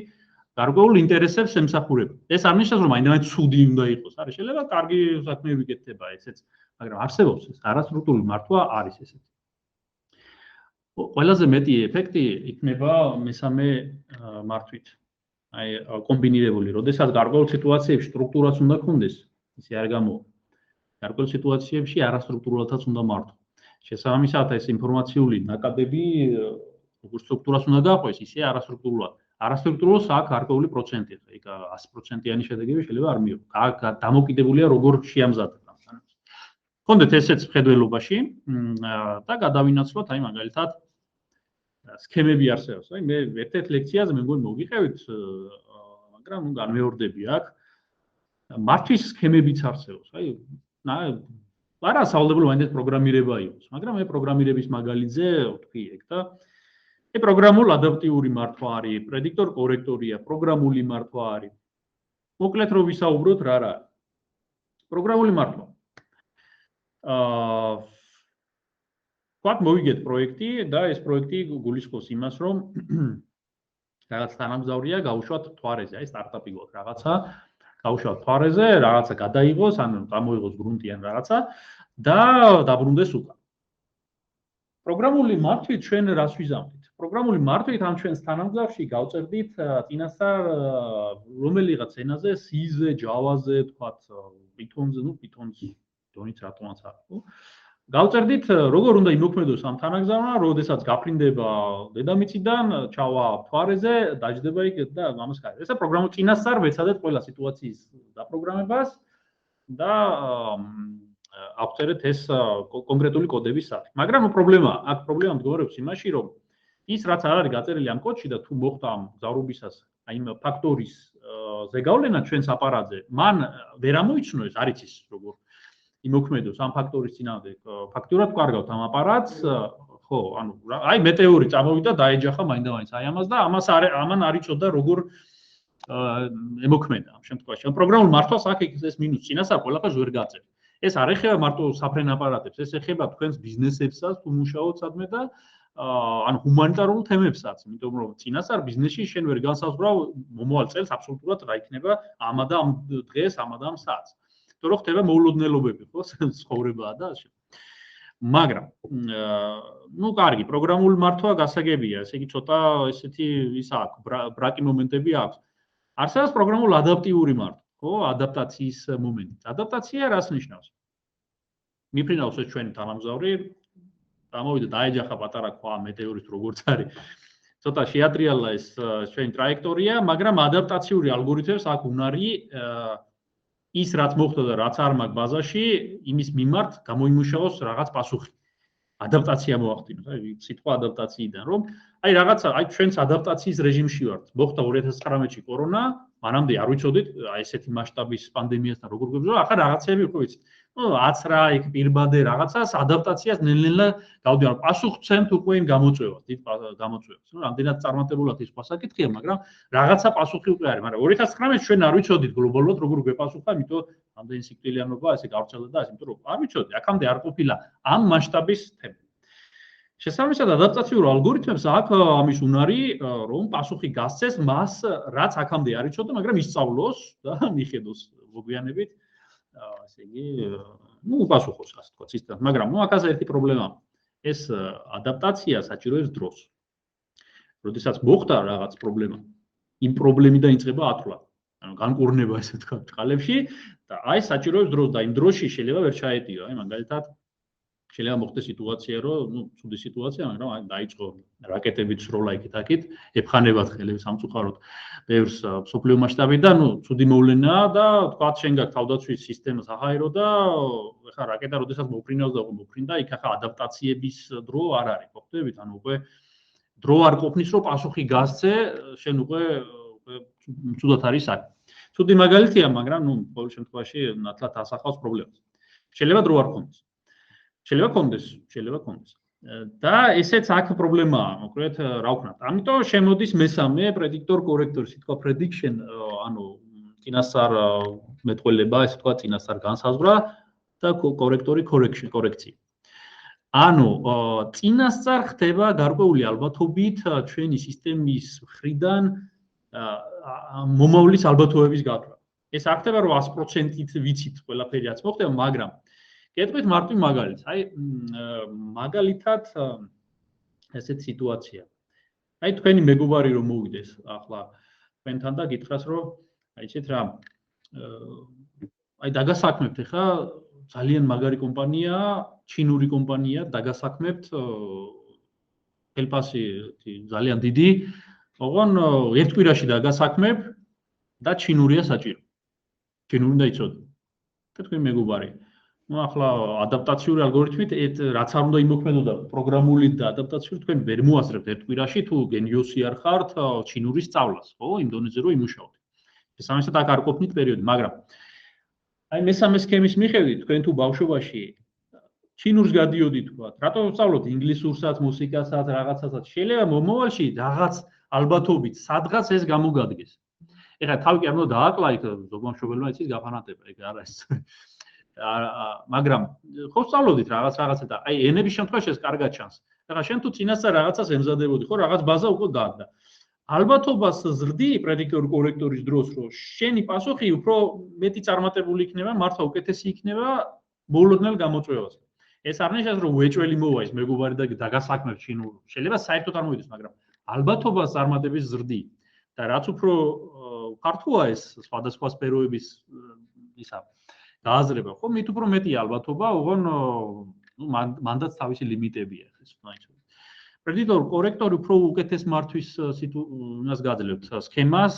გარკვეულ ინტერესებს ემსახურება. ეს არ ნიშნავს, რომ აინდამაინც ცუდი უნდა იყოს. არის შეიძლება კარგი საქმეები გეთება ესეც, მაგრამ არსებობს ეს არასტრუქტურული მართვა არის ესეთი. ყველაზე მეტი ეფექტი იქნება მესამე მართვით. აი კომბინირებული, როდესაც გარკვეულ სიტუაციებში სტრუქტურაც უნდა გქონდეს. ისე არ გამოვა. გარკვეულ სიტუაციებში არასტრუქტურულადაც უნდა მართო. შესაბამისად, ეს ინფორმაციული ნაკადები როგორც სტრუქტურას უნდა გაყვეს, ისე არასტრუქტურულად. არასტრუქტურულს აქვს გარკვეული პროცენტი, იქ 100%-იანი შედეგები შეიძლება არ მიიღო. დამოკიდებულია როგორ შეამზადდა. გქონდეთ ესეც მხედველობაში და გადავინაცვლოთ აი მაგალითად სქემები არსებობს. აი მე ერთ-ერთ ლექციაზე მე მგონი მოგიყევით, მაგრამ ნუ განმეორდები აქ. მართვის სქემებიც არსებობს. აი არა სავალდებულო მაინც პროგრამირება იყოს, მაგრამ მე პროგრამირების მაგალითზე ვთქვი ეგ და ეს პროგრამულ ადაპტიური მართვა არის, პრედიქტორ კორექტორია, პროგრამული მართვა არის. მოკლედ რომ ვისაუბროთ რა არის. პროგრამული მართვა. ვთქვათ მოვიგეთ პროექტი და ეს პროექტი გულისხმობს იმას, რომ რაღაც თანამგზავრია გაუშვათ თვარეზე, აი სტარტაპი გვაქვს რაღაცა გაუშვათ თვარეზე, რაღაცა გადაიღოს, ან გამოიღოს გრუნტი ან რაღაცა და დაბრუნდეს უკან. პროგრამული მართვით ჩვენ რას ვიზამთრით? პროგრამული მართვით ამ ჩვენს თანამგზავრში გავწერდით წინასწარ რომელიღაც ენაზე, C-ზე, Java-ზე, თქვათ, Python-ზე, ნუ Python-ს დონით რატომაც არის, ხო? გავწერდით როგორ უნდა იმოქმედოს ამ თანაგზავნა, როდესაც გაფრინდება დედამიწიდან, ჩავა მთვარეზე, დაждდება იქ და ამას ხარ. ესა პროგრამული წინასწარ ვეცადეთ ყველა სიტუაციის დაპროგრამებას და ავწერეთ ეს კონკრეტული კოდების სახით. მაგრამ პრობლემა, აქ პრობლემა მდგომარეობს იმაში, რომ ის რაც არ არის გაწერილი ამ კოდში და თუ მოხდა ამ გზავრობისას აი იმ ფაქტორის ზეგავლენა ჩვენს აპარატზე, მან ვერ ამოიცნო ეს, არ იცის როგორ იმოქმედოს ამ ფაქტორის წინააღმდეგ. ფაქტურად კარგავთ ამ აპარატს, ხო, ანუ აი მეტეორი წამოვიდა და დაეჯახა მაინდა-მაინც აი ამას და ამან არ იცოდა როგორ ემოქმედა ამ შემთხვევაში. პროგრამულ მართვას აქ ეს მინუს წინასწარ ყველაფერს ვერ გაწერ. ეს არ ეხება მარტო საფრენ აპარატებს, ეს ეხება თქვენს ბიზნესებსაც, თუ მუშაობთ სადმე და ანუ ჰუმანიტარულ თემებსაც, იმიტომ რომ წინასწარ ბიზნესში შენ ვერ განსაზღვრავ მომავალ წელს აბსოლუტურად რა იქნება ამა და ამ დღეს, ამა და ამ საათს. იმიტომ რომ ხდება მოულოდნელობები, ხო, ცხოვრებაა და ასე. მაგრამ ну კარგი, პროგრამული მართვა გასაგებია, ესე იგი ცოტა ესეთი ის აქვს, ბრაკი მომენტები აქვს. არსებობს პროგრამული ადაპტიური მართვა, ხო, ადაპტაციის მომენტი. ადაპტაცია რას ნიშნავს? მიფრინავს ეს ჩვენი თანამგზავრი, გამოვიდა დაეჯახა პატარა ქვა მეტეორის როგორც არის. ცოტა შეატრიალა ეს ჩვენი ტრაექტორია, მაგრამ ადაპტაციური ალგორითმებს აქვს უნარი ის რაც მოხდა და რაც არ მაქვს ბაზაში, იმის მიმართ გამოიმუშაოს რაღაც პასუხი. ადაპტაცია მოახდინოს, აი სიტყვა ადაპტაციიდან, რომ აი რაღაცა, აი ჩვენს ადაპტაციის რეჟიმში ვართ. მოხდა 2019-ში კორონა, მანამდე არ ვიცოდით აი ესეთი მასშტაბის პანდემიასთან როგორ გვებრძოლა, ახლა რაღაცები უკვე ვიცით. ну აცრა იქ პირბადე რაღაცას ადაპტაციას ნელ-ნელა გავდივარ. პასუხცემთ უკვე იმ გამოწვევას, დიდ გამოწვევას. ну რამდენად წარმატებულად ის პასაკითხია, მაგრამ რაღაცა პასუხი უკვე არის, მაგრამ 2019-ში ჩვენ არ ვიცოდით გლობალურად როგორ გვეპასუხა, იმიტომ ამდენი სიკვდილიანობა ესე გავრცელდა და ასე, იმიტომ რომ არ ვიცოდი, აქამდე არ ყოფილა ამ მასშტაბის თემა. შესაბამისად ადაპტაციურ ალგორითმებს აქვს ამის უნარი, რომ პასუხი გასცეს მას, რაც აქამდე არ იცოდა, მაგრამ ისწავლოს და მიხედოს მოგვიანებით ასე იგი, ну, უპასუხოს, ასე თქვა, სისტემას, მაგრამ ну, აქაზე ერთი პრობლემა. ეს ადაპტაცია საჭიროებს დროს. როდესაც მოხდა რაღაც პრობლემა, იმ პრობლემიდან იწყება ათვლა. ანუ განკურნება, ესე თქვა, წყალებში და აი საჭიროებს დროს და იმ დროში შეიძლება ვერ ჩაეტიო. აი მაგალითად შეიძლება მოხდეს სიტუაცია, რომ ну, ცუდი სიტუაცია, მაგრამ აი დაიწყო რაკეტებით სროლა იქით-აქით, ეფხანებათ ხელებს სამწუხაროდ ბევრს მსოფლიო მასშტაბიდან, ну, ცუდი მოვლენაა და თქვა შენ გაქვს თავდაცვის სისტემა საჰაერო და ეხლა რაკეტა როდესაც მოფრინავს და მოფრინდა, იქ ახლა ადაპტაციების დრო არ არის, ხო ხდებით? ანუ უკვე დრო არ ყოფნის, რომ პასუხი გასცე, შენ უკვე ცუდად არის აქ. ცუდი მაგალითია, მაგრამ ну, ყოველ შემთხვევაში ნათლად ასახავს პრობლემას. შეიძლება დრო არ ქონდეს. შეიძლება ქონდეს. და ესეც აქ პრობლემაა, მოკლედ, რა ვქნათ. ამიტომ შემოდის მესამე predictor corrector, სიტყვა prediction, ანუ წინასწარ მეტყველება, ესე თქვა, წინასწარ განსაზღვრა და correctory correction. ანუ წინასწარ ხდება გარკვეული ალბათობით ჩვენი სისტემის მხრიდან მომავლის ალბათობების გათვლა. ეს არ ხდება, რომ 100%-ით ვიცით ყველაფერი რაც მოხდება, მაგრამ გეტყვით მარტივ მაგალითს. აი მაგალითად ესეთ სიტუაცია. აი თქვენი მეგობარი რომ მოვიდეს ახლა თქვენთან და გითხრას რომ აი იცით რა აი დაგასაქმებთ ხა ძალიან მაგარი კომპანია, ჩინური კომპანია, დაგასაქმებთ ხელფასი ძალიან დიდი, ოღონ ერთ კვირაში დაგასაქმებ და ჩინურია საჭირო. ჩინური უნდა იცოდე. და თქვენი მეგობარი ну ახლა ადაპტაციური ალგორითმით რაც არ უნდა იმოქმედოდა პროგრამული და ადაპტაციური თქვენ ვერ მოასწრებთ ერთ კვირაში თუ გენიოსი არ ხართ ჩინურის სწავლას, ხო, იმ დონეზე რომ იმუშაოთ. შესაბამისად აქ არ ყოფნით პერიოდი, მაგრამ აი მესამე სქემის მიხედვით თქვენ თუ ბავშვობაში ჩინურს გადიოდით თქვა, რატომ ვსწავლოთ ინგლისურსაც, მუსიკასაც, რაღაცასაც, შეიძლება მომავალში რაღაც ალბათობით სადღაც ეს გამოგადგეს. ეხლა თავი კი არ უნდა დააკლა იქ ზოგმა მშობელმა იცის გაფანატება, ეგ არ არის. მაგრამ ხო სწავლობდით რაღაცა და აი ენების შემთხვევაში ეს კარგად ჩანს. ეხლა შენ თუ წინასწარ რაღაცას ემზადებოდი, ხო, რაღაც ბაზა უკვე გააქვს. ალბათობას ზრდი predictor corrector-ის დროს, რომ შენი პასუხი უფრო მეტი წარმატებული იქნება, მართლა უკეთესი იქნება მოულოდნელ გამოწვევას. ეს არ ნიშნავს, რომ უეჭველი მოვა ის მეგობარი და დაგასაქმებს ჩინურ. შეიძლება საერთოდ არ მოვიდეს, მაგრამ ალბათობას წარმატების ზრდი და რაც უფრო ფართოა ეს სხვადასხვა სფეროების ისა გააზრება, ხო, მით უფრო მეტია ალბათობა, ოღონ მანდაც თავისი ლიმიტები აქვს მაინც. პრედიტორ კორექტორი უფრო უკეთეს მართვის იმას გაძლევთ სქემას,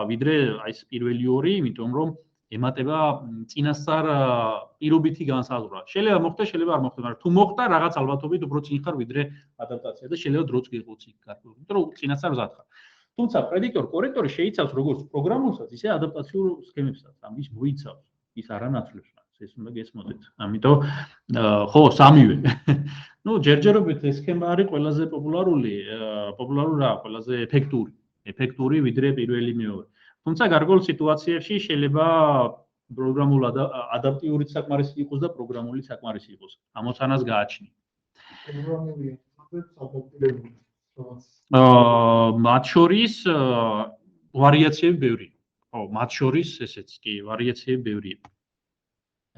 ვიდრე აი ეს პირველი ორი, იმიტომ რომ ემატება წინასწარ პირობითი განსაზღვრა. შეიძლება მოხდეს, შეიძლება არ მოხდეს, მაგრამ თუ მოხდა, რაღაც ალბათობით უფრო წინ ხარ ვიდრე ადაპტაცია და შეიძლება დროც გიყოც იქ კარგად, იმიტომ რომ წინასწარ მზად ხარ. თუმცა პრედიქტორ კორექტორი შეიცავს როგორც პროგრამულსაც, ისე ადაპტაციურ სქემებსაც, ამის მოიცავს, ის არანაცვლებს მას, ეს უნდა გესმოდეთ. ამიტომ ხო, სამივე. ნუ ჯერჯერობით ეს სქემა არის ყველაზე პოპულარული რა, ყველაზე ეფექტური ვიდრე პირველი მეორე. თუმცა გარკვეულ სიტუაციებში შეიძლება პროგრამულ ადაპტიურიც საკმარისი იყოს და პროგრამულიც საკმარისი იყოს. ამოცანას გააჩნი. პროგრამული ადაპტირებული მათ შორის ვარიაციები ბევრია. ხო, მათ შორის ესეც კი ვარიაციები ბევრია.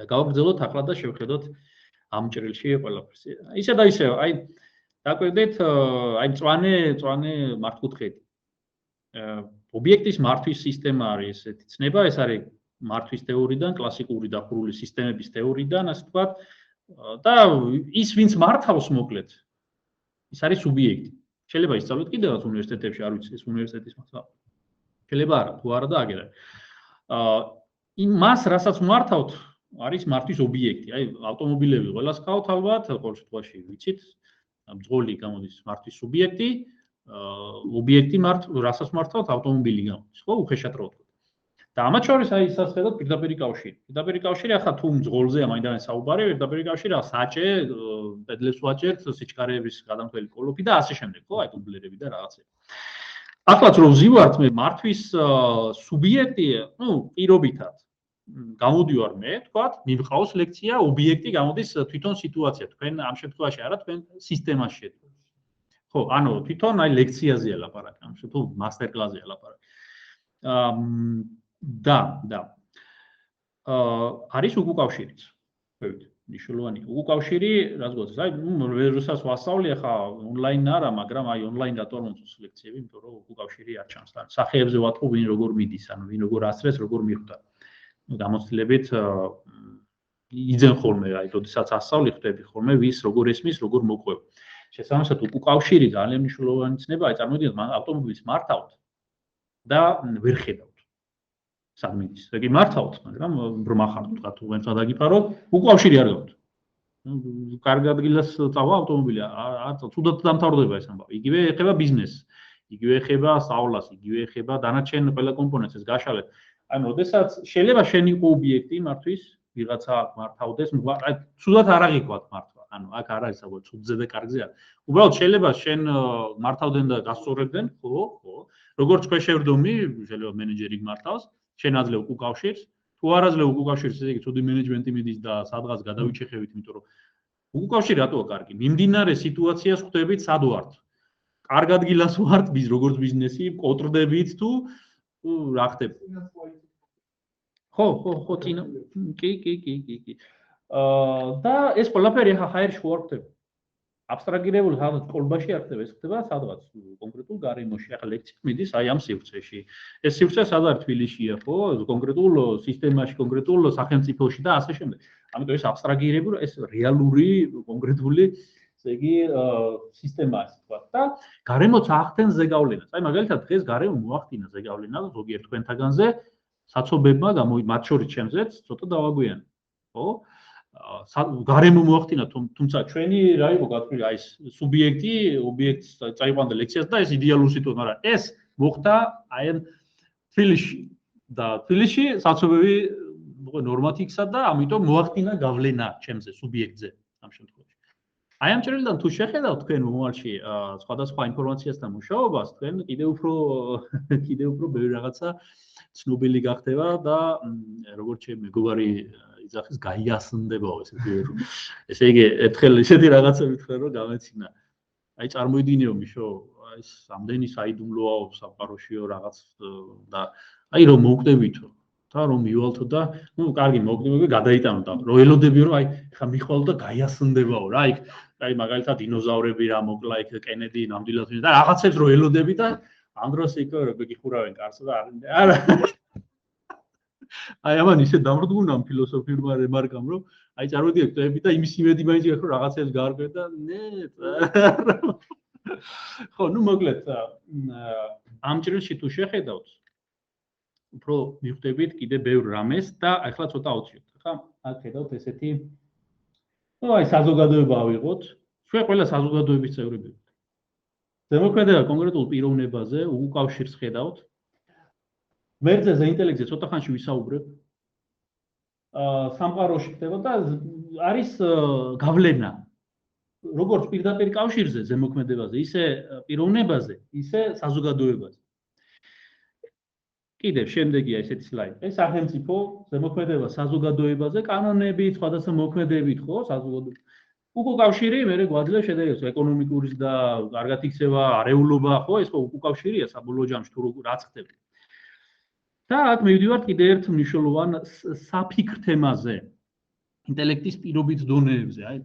გავაგრძელოთ ახლა და შევხედოთ ამ ჭრილში ყველაფერს. ისე და ისე, აი დაკვირდით, აი მწვანე მართკუთხედი. ობიექტის მართვის სისტემა არის ესეთი ცნება, ეს არის მართვის თეორიიდან, კლასიკური დახურული სისტემების თეორიიდან, ასე ვთქვათ, და ის ვინც მართავს მოკლედ, ის არის სუბიექტი. შეიძლება ისწავლოთ კიდევაც უნივერსიტეტებში, არ ვიცი, ეს უნივერსიტეტის მასალა. შეიძლება არა, თუ არა და აგერ არის. მას რასაც მართავთ, არის მართვის ობიექტი. აი, ავტომობილები ყველას ყავთ ალბათ, ყოველ შემთხვევაში ვიცით, ბრძოლი გამოდის მართვის სუბიექტი, ობიექტი რასაც მართავთ, ავტომობილი გამოდის, ხო, უხეშად რო ვთქვათ. და ამათ შორის აი ისაც ხედავთ პირდაპირი კავშირი. პირდაპირი კავშირი ახლა თუ ბრძოლზეა მაინდამაინც საუბარი, პირდაპირი კავშირი რა საჭე, პედლებს ვაჭერთ, სიჩქარეების გადამთვლელი კოლოფი და ასე შემდეგ, ხო, აი დუბლერები და რაღაცები. ახლაც რომ ვზივართ მე მართვის სუბიექტი, ნუ პირობითად გამოდივარ მე, თქვათ, მივყავს ლექცია, ობიექტი გამოდის თვითონ სიტუაცია, თქვენ ამ შემთხვევაში არა, თქვენ სისტემაში შედგეთ. ხო, ანუ თვითონ აი ლექციაზეა ლაპარაკი, ამ შემთხვევაში მასტერ კლასზეა ლაპარაკი. და არის უკავშირიც. ხვდებით, მნიშვნელოვანი უკავშირი, რაც გვაქვს, აი, როდესაც ვასწავლი ახლა ონლაინ არა, მაგრამ აი ონლაინ რატომ მომწონს ლექციები, იმიტომ რომ უკავშირი არ ჩანს და სახეებზე ვატყობ, ვინ როგორ მიდის, ანუ ვინ როგორ ასწრებს, როგორ მიხვდა. გამოცდილებით იძენ ხოლმე, აი, როდესაც ასწავლი, ხვდები ხოლმე, ვის როგორ ესმის, როგორ მოყვება. შესაბამისად, უკავშირი ძალიან მნიშვნელოვანი ცნება, აი, წარმოვიდგინოთ, ავტომობილის მართავთ და ვერ ხედავთ. საგმინის. ეგ მართავთ, მაგრამ ბრმა ხართ, თქვა თუ ვენც დაგიფაროთ, უკავშირი არ გაქვთ. კარგ ადგილას წავა ავტომობილი, თუდად დამთავრდება ეს ამბავი. იგივე ეხება ბიზნესს, იგივე ეხება სწავლას, იგივე ეხება დანარჩენ ყველა კომპონენტს, ეს გაშალეთ. ანუ, როდესაც შეიძლება შენ იყო ობიექტი მართვის, ვიღაცა მართავდეს, აი, თუდად არ აღიქვათ მართვა. ანუ, აქ არ არის საუბარი ცუდზე და კარგზე არა. უბრალოდ შეიძლება შენ მართავდნენ და გასწორებდნენ, ხო? როგორც ქვეშევრდომი, შეიძლება მენეჯერი გმართავს. შენ აძლევ უკავშირს, თუ არ აძლევ უკავშირს, ესე იგი ცუდი მენეჯმენტი მიდის და სადღაც გადავიჩეხებით, იმიტომ რომ უკავშირი რატოა კარგი? მიმდინარე სიტუაციას ხვდებით, სად ვართ. კარგ ადგილას ვართ, როგორც ბიზნესი, კოტრდებით თუ რა ხდება? ხო, წინა. კი. და ეს ყველაფერი ახლა ჰაერში არ ხდება. აბსტრაგირებული სადღაც კოლბაში არ ხდება, ეს ხდება სადღაც კონკრეტულ გარემოში. ახლა ლექცია მიდის აი ამ სივრცეში. ეს სივრცე სად არის? თბილისშია, ხო? კონკრეტულ სისტემაში, კონკრეტულ სახელმწიფოში და ასე შემდეგ. ამიტომ ეს აბსტრაგირებული, ეს რეალური, კონკრეტული, ესე იგი, სისტემაა, ასე ვთქვათ. და გარემოც ახდენს ზეგავლენას. აი მაგალითად დღეს გარემო მოახდინა ზეგავლენა ზოგიერთ თქვენთაგანზე, საცობებმა მათ შორის ჩემზეც ცოტა დავაგვიანე. ხო? გარემო მოახდინა, თუმცა ჩვენი რა იყო გათვლილი, აი ეს სუბიექტი, ობიექტს წაიყვანდა ლექციას და ეს იდეალური სიტუაცია, მაგრამ ეს მოხდა აი თბილისში და თბილისში საცობები ნორმად იქცა და ამიტომ მოახდინა გავლენა ჩემზე, სუბიექტზე ამ შემთხვევაში. აი ამ ჭრილიდან თუ შეხედავთ თქვენ მომავალში სხვადასხვა ინფორმაციასთან მუშაობას, თქვენ კიდევ უფრო ბევრი რაღაცა ცნობილი გახდება და როგორც ჩემი მეგობარი იძახის გაიასნდებაო ესე იგი ერთხელ ისეთი რაღაცები თქვენ რომ გამეცინა. აი წარმოიდგინეო მიშო, აი ეს ამდენი საიდუმლოა სამყაროშიო რაღაც და აი რომ მოვკვდებითო და რომ მივალთო და ნუ კარგი მოვკვდები გადაიტანო და რომ ელოდები რომ აი ხა მიხვალ და გაიასნდებაო რა იქ აი მაგალითად დინოზავრები რა მოკლა იქ კენედი ნამდვილად და რაღაცებს რომ ელოდები და ამ დროს იქ გიხურავენ კარს და არა აი ამან ისე დამრდგუნა ფილოსოფიურმა რემარკამ, რომ აი წარმოვიდგინეთ, ტოები და იმის იმედი მაინც აქვს, რომ რაღაცებს გაარკვევ და ხო, ნუ მოკლედ ამ ჭრილში თუ შეხედავთ, უფრო მივხვდებით კიდე ბევრ რამეს და ახლა ცოტა ავწიოთ. ხა, აქ ხედავთ ესეთი ნუ აი საზოგადოება ავიღოთ. ჩვენ ყველა საზოგადოების წევრები ვართ. ზემოქმედება კონკრეტულ პიროვნებაზე უკავშირს ხედავთ. მერձეზე ინტელექტზე ცოტა ხანში ვისაუბრებ. სამყაროში ხდება და არის გავლენა. როგორც პირდაპირ კავშირზე ზემოქმედებაზე, ისე პიროვნებაზე, ისე საზოგადოებაზე. კიდევ შემდეგია ესეთი სლაიდი. ეს სახელმწიფო ზემოქმედება საზოგადოებაზე, კანონებით, სხვადასხვა მოქმედებით, ხო, საზოგადოება. უკავშირი მე გვაძლევს შედეგებს ეკონომიკურის და კარგად იქცევა არეულობა, ხო, ეს უკავშირია საბოლოო ჯამში თუ რაც ხდება. და აქ მივდივართ კიდევ ერთ მნიშვნელოვან საფიქრ თემაზე. ინტელექტის პირობით დონეებზე, აი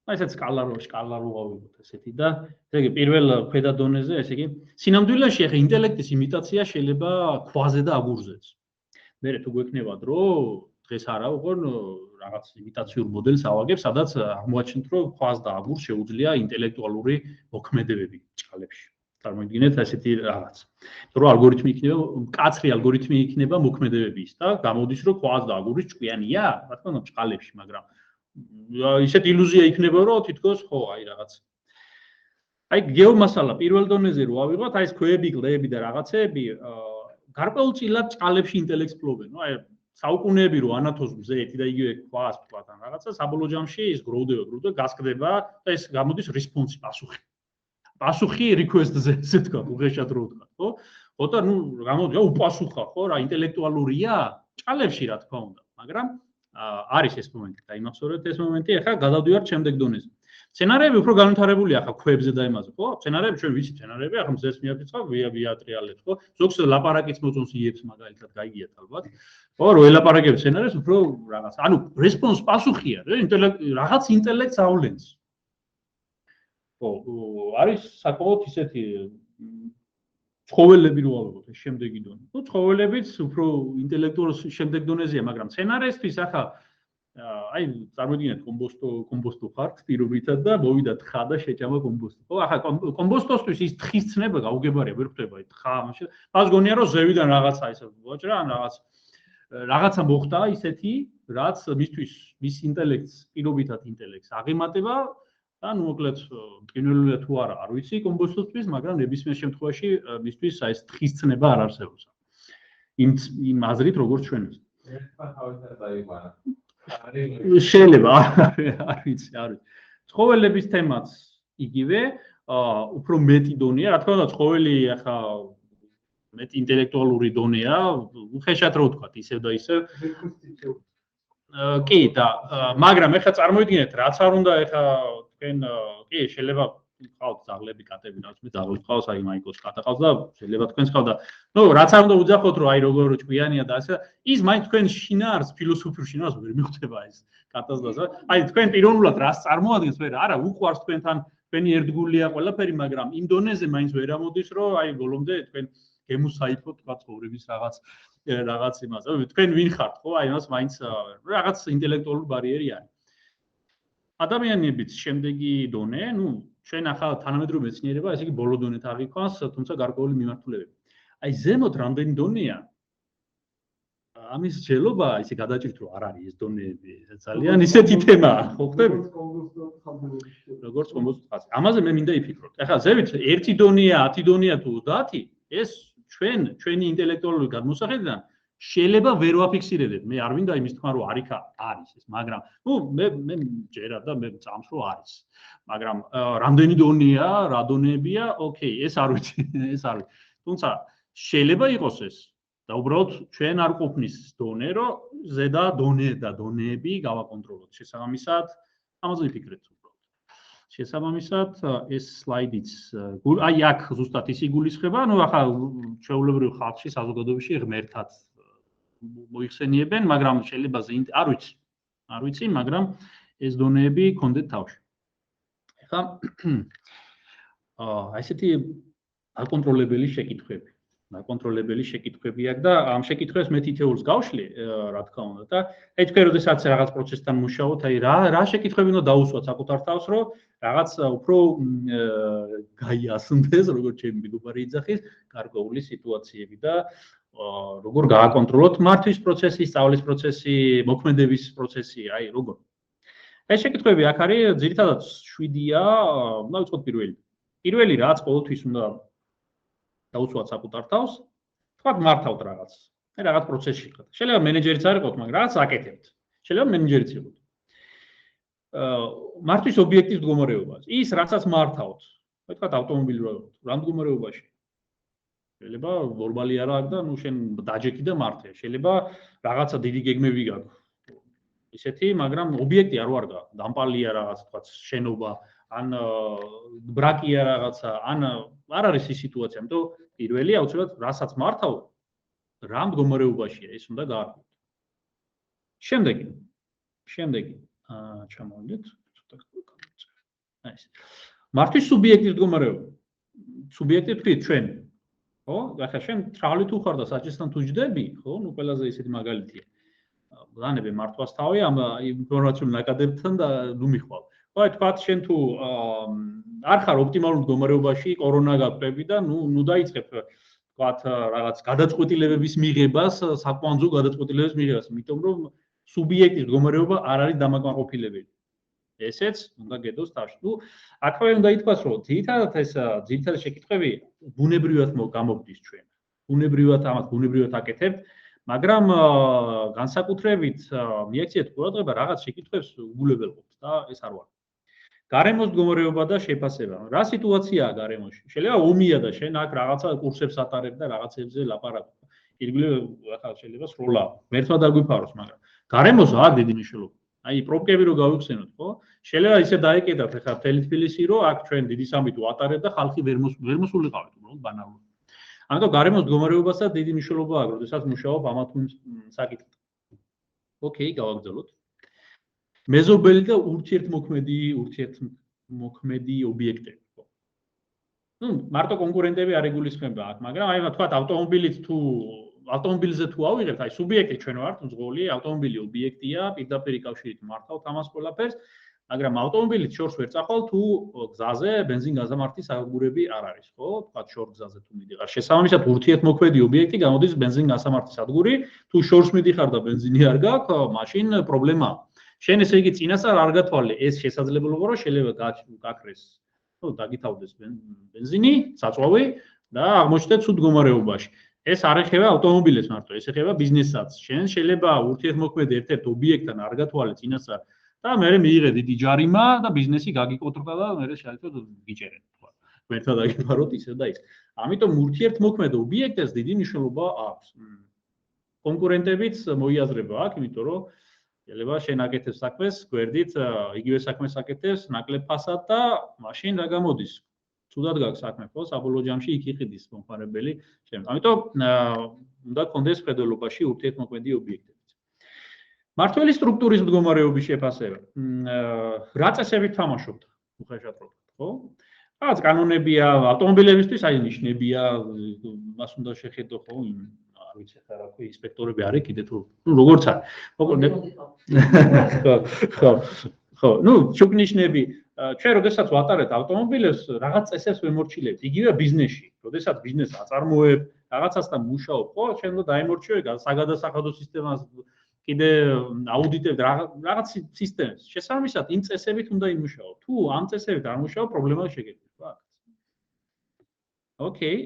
ესეც სკალა რო ავიღოთ ესეთი და ესე იგი პირველ ქვედა დონეზე, ესე იგი სინამდვილეში ახლა ინტელექტის იმიტაცია შეიძლება ქვაზე და აგურზეც. მერე თუ გვექნება დრო, დღეს არა ვიყო რაღაც იმიტაციურ მოდელს ავაგებ, სადაც აღმოაჩენთ, რომ ქვას და აგურს შეუძლია ინტელექტუალური მოქმედებები ჭყალებში. წარმოვიდგინეთ ესეთი რაღაც. რომ ალგორითმი იქნება, მკაცრი ალგორითმი იქნება მოქმედებების და გამოდის, რომ ქვას და აგურის ჭკვიანია, რა თქმა უნდა, ჭყალებში, მაგრამ ისეთ ილუზია იქნება, რომ თითქოს ხო, აი რაღაც. აი გეომასალა პირველ დონეზე რო ავიღოთ, აი ეს ქვები, კლდეები და რაღაცეები, გარკვეულწილად ჭყალებში ინტელექტს ფლობენ. ნუ აი საუკუნეები რო ანათოს მზეეთი და იგივე ქვას ვთქვათ ან რაღაცა, საბოლოო ჯამში ის გროვდება, გასკდება და ეს გამოდის რესპონსი, პასუხი. პასუხი request-ზე, ესე თქვა, უხეშად რო ვთქვა, ხო? ხოთა ნუ გამოდი, უპასუხა, ხო, რა ინტელექტუალურია? ჭყალებში რა თქმა უნდა, მაგრამ არის ეს მომენტი, დაიმახსოვრეთ ეს მომენტი, ახლა გადავდივართ შემდეგ დონეზე. სცენარები უფრო განვითარებულია ახლა ქვებზე და იმაზე, ხო? სცენარები ჩვენ ვიცით, სცენარები ახლა მზეს მიაფიცხავ, ვიატრიალებს, ხო? ზოგს ლაპარაკიც მოწონს იებს მაგალითად გაიგიათ ალბათ. ხო, რო ელაპარაკებს სცენარებს, უფრო რაღაც, ანუ რესპონს პასუხია, რაღაც ინტელექტს ავლენს. ხო, არის საკმაოდ ისეთი ცხოველები რო ავიღოთ ეს შემდეგი დონე. ნუ ცხოველებიც უფრო ინტელექტუალურ შემდეგ დონეზეა, მაგრამ სცენარისთვის ახლა აი წარმოვიდგინეთ კომბოსტო ხართ პირობითად და მოვიდა თხა და შეჭამა კომბოსტო. ხო, ახლა კომბოსტოსთვის ის თხის ცნება გაუგებარია, ვერ ხვდება ეს თხა, მაშინ მას გონია რომ ზევიდან რაღაცა ისე ვაჭრა, ან რაღაცა მოხდა ისეთი, რაც მისთვის მის ინტელექტს, პირობითად ინტელექტს აღემატება და ნუ მოკლედ მტკივნეულია თუ არა, არ ვიცი კომბოსტოსთვის, მაგრამ ნებისმიერ შემთხვევაში მისთვის აი ეს თხის ცნება არ არსებობს. იმ აზრით როგორც ჩვენ ვიცით. შეიძლება, არ ვიცი. ცხოველების თემაც იგივე, უფრო მეტი დონეა, რა თქმა უნდა, ცხოველი ახლა მეტი ინტელექტუალური დონეა, უხეშად რო ვთქვათ, ისევ და ისევ. კი და მაგრამ ახლა წარმოვიდგინეთ, რაც არ უნდა ახლა თქვენ კი შეიძლება ყავთ ძაღლები, კატები, რაც მე ძაღლი ყავს, აი მაიკოს კატა ყავს და შეიძლება თქვენს ყავდა. ნუ რაც არ უნდა უძახოთ, რომ აი როგორ ჭკვიანია და ასე, ის მაინც თქვენ შინაარს, ფილოსოფიურ შინაარს ვერ მიხვდება ეს კატას და ასე. აი თქვენ პიროვნულად რას წარმოადგენს, ვერ არა, უყვარს თქვენთან, თქვენი ერთგულია ყველაფერი, მაგრამ იმ დონეზე მაინც ვერ ამოდის, რომ აი ბოლომდე თქვენ გემოსაიფოთ თქვა ცხოვრების რაღაც იმას. თქვენ ვინ ხართ, ხო? აი მას მაინც რაღაც ინტელექტუალური ბარიერი არის. ადამიანების შემდეგი დონე, ნუ ჩვენ ახლა თანამედროვე მეცნიერება, ესე იგი ბოლო დონეთ აღიქვას, თუმცა გარკვეული მიმართულებები. აი ზემოთ რამდენი დონეა? ამის ჯელობა ისე გადაჭირთ რომ არ არის ეს დონეები, ძალიან ისეთი თემაა, ხო ხდები? როგორც კომბოსტო ხაზი. ამაზე მე მინდა იფიქროთ. ახლა ზევით 1 დონეა, 10 დონეა თუ 30, ეს ჩვენი ინტელექტუალური გადმოსახედიდან შეიძლება ვერ ვაფიქსირებდეთ. მე არ მინდა იმის თქვა რომ არიქა არის ეს, მაგრამ ნუ მე ჯერა და მე წამს რომ არის. მაგრამ რამდენი დონეა, რა დონეებია, ოკეი, ეს არ ვიცი, ეს არ ვიცი. თუმცა შეიძლება იყოს ეს და უბრალოდ ჩვენ არ ყოფნის დონე, რომ ზედა დონე და დონეები გავაკონტროლოთ. შესაბამისად, ამაზე ვიფიქრეთ უბრალოდ. შესაბამისად, ეს სლაიდიც აი აქ ზუსტად ის იგულისხმება, ნუ ახლა ჩვეულებრივ ხალხში, საზოგადოებაში ღმერთად მოიხსენიებენ, მაგრამ შეიძლება არ ვიცი, მაგრამ ეს დონეები გქონდეთ თავში. ახლა ესეთი აკონტროლებელი შეკითხვები. საკონტროლებელი შეკითხვები აქვს და ამ შეკითხვებს მე თითოეულს გავშლი, რა თქმა უნდა და აი თქვენ როდესაც რაღაც პროცესთან მუშაობთ, აი რა შეკითხვები უნდა დაუსვათ საკუთარ თავს, რომ რაღაც უფრო გაიასუნდეს, როგორც ჩემი მეგობარი იძახის, გარკვეული სიტუაციები და როგორ გააკონტროლოთ მართვის პროცესი, სწავლის პროცესი, მოქმედების პროცესი, აი როგორ. ეს შეკითხვები აქ არის ძირითადად 7-ია, უნდა ვიწყოთ პირველი. პირველი რაც ყოველთვის უნდა დაუცვათ საკუთარ თავს, თქვათ მართავთ რაღაც. აი რაღაც პროცესში ხართ. შეიძლება მენეჯერიც არ იყოთ, მაგრამ რაღაც აკეთებთ. შეიძლება მენეჯერიც იყოთ. მართვის ობიექტის მდგომარეობას. ის რასაც მართავთ, თქვათ ავტომობილი რა მდგომარეობაში. შეიძლება ნორმალი არა აქვს და ნუ შენ დაჯექი და მართე. შეიძლება რაღაცა დიდი გეგმები გაქვს. ისეთი, მაგრამ ობიექტი არ ვარ გაქვს. დამპალია რაღაც, თქვათ შენობა, ან ბრაკია რაღაცა, ან არ არის ის სიტუაცია, იმიტომ პირველი აუცილებლად რასაც მართავ, რა მდგომარეობაშია, ეს უნდა გაარკვიოთ. შემდეგი ჩამოვიდეთ, ცოტა გავწერე. აი ეს. მართვის სუბიექტის მდგომარეობა. სუბიექტი თქვით ჩვენ. ხო? ახლა შენ თრაღლით უხარ და საჭესთან თუ ჯდები, ხო? ნუ ყველაზე ისეთი მაგალითია. ბლანები მართვას თავი ამ ინფორმაციულ ნაკადებთან და ნუ მიხვალ. ხო, თქვათ შენ თუ არ ხარ ოპტიმალურ მდგომარეობაში, კორონა გაგვები და ნუ დაიწყებ თქვათ რაღაც გადაწყვეტილებების მიღებას, საკვანძო გადაწყვეტილებების მიღებას, იმიტომ რომ სუბიექტის მდგომარეობა არ არის დამაკმაყოფილებელი. ესეც უნდა გედოს თავში. ნუ აქვე უნდა ითქვას, რომ ძირითადად ეს ძირითადი შეკითხვები ბუნებრივად გამოგდის ჩვენ. ბუნებრივად აკეთებთ, მაგრამ განსაკუთრებით მიაქციეთ ყურადღება რაღაც შეკითხვებს უგულებელყოფთ და ეს არ ვარ. გარემოს მდგომარეობა და შეფასება. რა სიტუაციაა გარემოში? შეიძლება ომია და შენ აქ რაღაცა კურსებს ატარებ და რაღაცებზე ლაპარაკობ. ირგვლივ ახლა შეიძლება სროლა, ერთმა დაგვიფაროს, მაგრამ გარემოს აქვს დიდი მნიშვნელობა. აი პრობლემები რო გავიხსენოთ, ხო? შეიძლება ისე დაეკიდათ ახლა მთელი თბილისი, რომ აქ ჩვენ დიდი სამით ვატარებ და ხალხი ვერ მოსულიყავით, უბრალოდ ბანალურად. ამიტომ გარემოს მდგომარეობასაც დიდი მნიშვნელობა აქვს, როდესაც მუშაობ ამა თუ იმ საკითხთან. ოკეი, გავაგრძელოთ. მეზობელი და ურთიერთმოქმედი ობიექტები. ნუ მარტო კონკურენტები არ იგულისხმება აქ, მაგრამ აი თქვათ ავტომობილზე თუ ავიღებთ, აი სუბიექტი ჩვენ ვართ, მძღოლი, ავტომობილი ობიექტია, პირდაპირ კავშირით მართავთ ამას ყველაფერს, მაგრამ ავტომობილით შორს ვერ წახვალ თუ გზაზე ბენზინ-გაზამართის სადგურები არ არის, ხო? თქვათ შორ გზაზე თუ მიდიხარ. შესაბამისად ურთიერთმოქმედი ობიექტი გამოდის ბენზინ-გაზამართის სადგური, თუ შორს მიდიხარ და ბენზინი არ გაქვს, მაშინ პრობლემაა. შენ ესე იგი წინასწარ არ გათვალე ეს შესაძლებლობა, რომ შეიძლება გაქრეს, ხო, დაგითავდეს ბენზინი, საწვავი და აღმოჩნდეთ ცუდ მდგომარეობაში. ეს არ ეხება ავტომობილებს მარტო, ეს ეხება ბიზნესაც. შენ შეიძლება ურთიერთმოქმედი ერთ-ერთ ობიექტთან არ გათვალე წინასწარ და მე მიიღე დიდი ჯარიმა და ბიზნესი გაგიკოტრდა და მე შეიძლება გიჭერენ, თქვა. ერთად დაგიფაროთ ისე და ის. ამიტომ ურთიერთმოქმედ ობიექტებს დიდი მნიშვნელობა აქვს. კონკურენტებიც მოიაზრება აქ, იმიტომ რომ შეიძლება შენ აკეთებს საქმეს, გვერდით იგივე საქმეს აკეთებს, ნაკლებ ფასად და მაშინ რა გამოდის? ცუდად გაქვს საქმე, ხო? საბოლოო ჯამში იქ იყიდის მომხმარებელი შენ. ამიტომ უნდა გქონდეს ხედველობაში ურთიერთმოქმედი ობიექტებიც. მართველი სტრუქტურის მდგომარეობის შეფასება. რა წესებით თამაშობთ? უხეშად რო ვთქვათ, ხო? რაღაც კანონებია, ავტომობილებისთვის აი ნიშნებია, მას უნდა შეხედო, ხო? არ ვიცი ხა რა ქვია, ინსპექტორები არის კიდე თუ როგორც არის. ხო, ნუ შუქნიშნები ჩვენ როდესაც ვატარებთ ავტომობილებს, რაღაც წესებს ვემორჩილებთ, იგივე ბიზნესში. როდესაც ბიზნესს აწარმოებ, რაღაცასთან მუშაობ, ხო, ჩვენ უნდა დაემორჩილო საგადასახადო სისტემას, კიდე აუდიტებთ რაღაც სისტემას. შესაბამისად, იმ წესებით უნდა იმუშაო. თუ ამ წესებით არ მუშაობ, პრობლემა შეგექმნით, რა. ოკეი,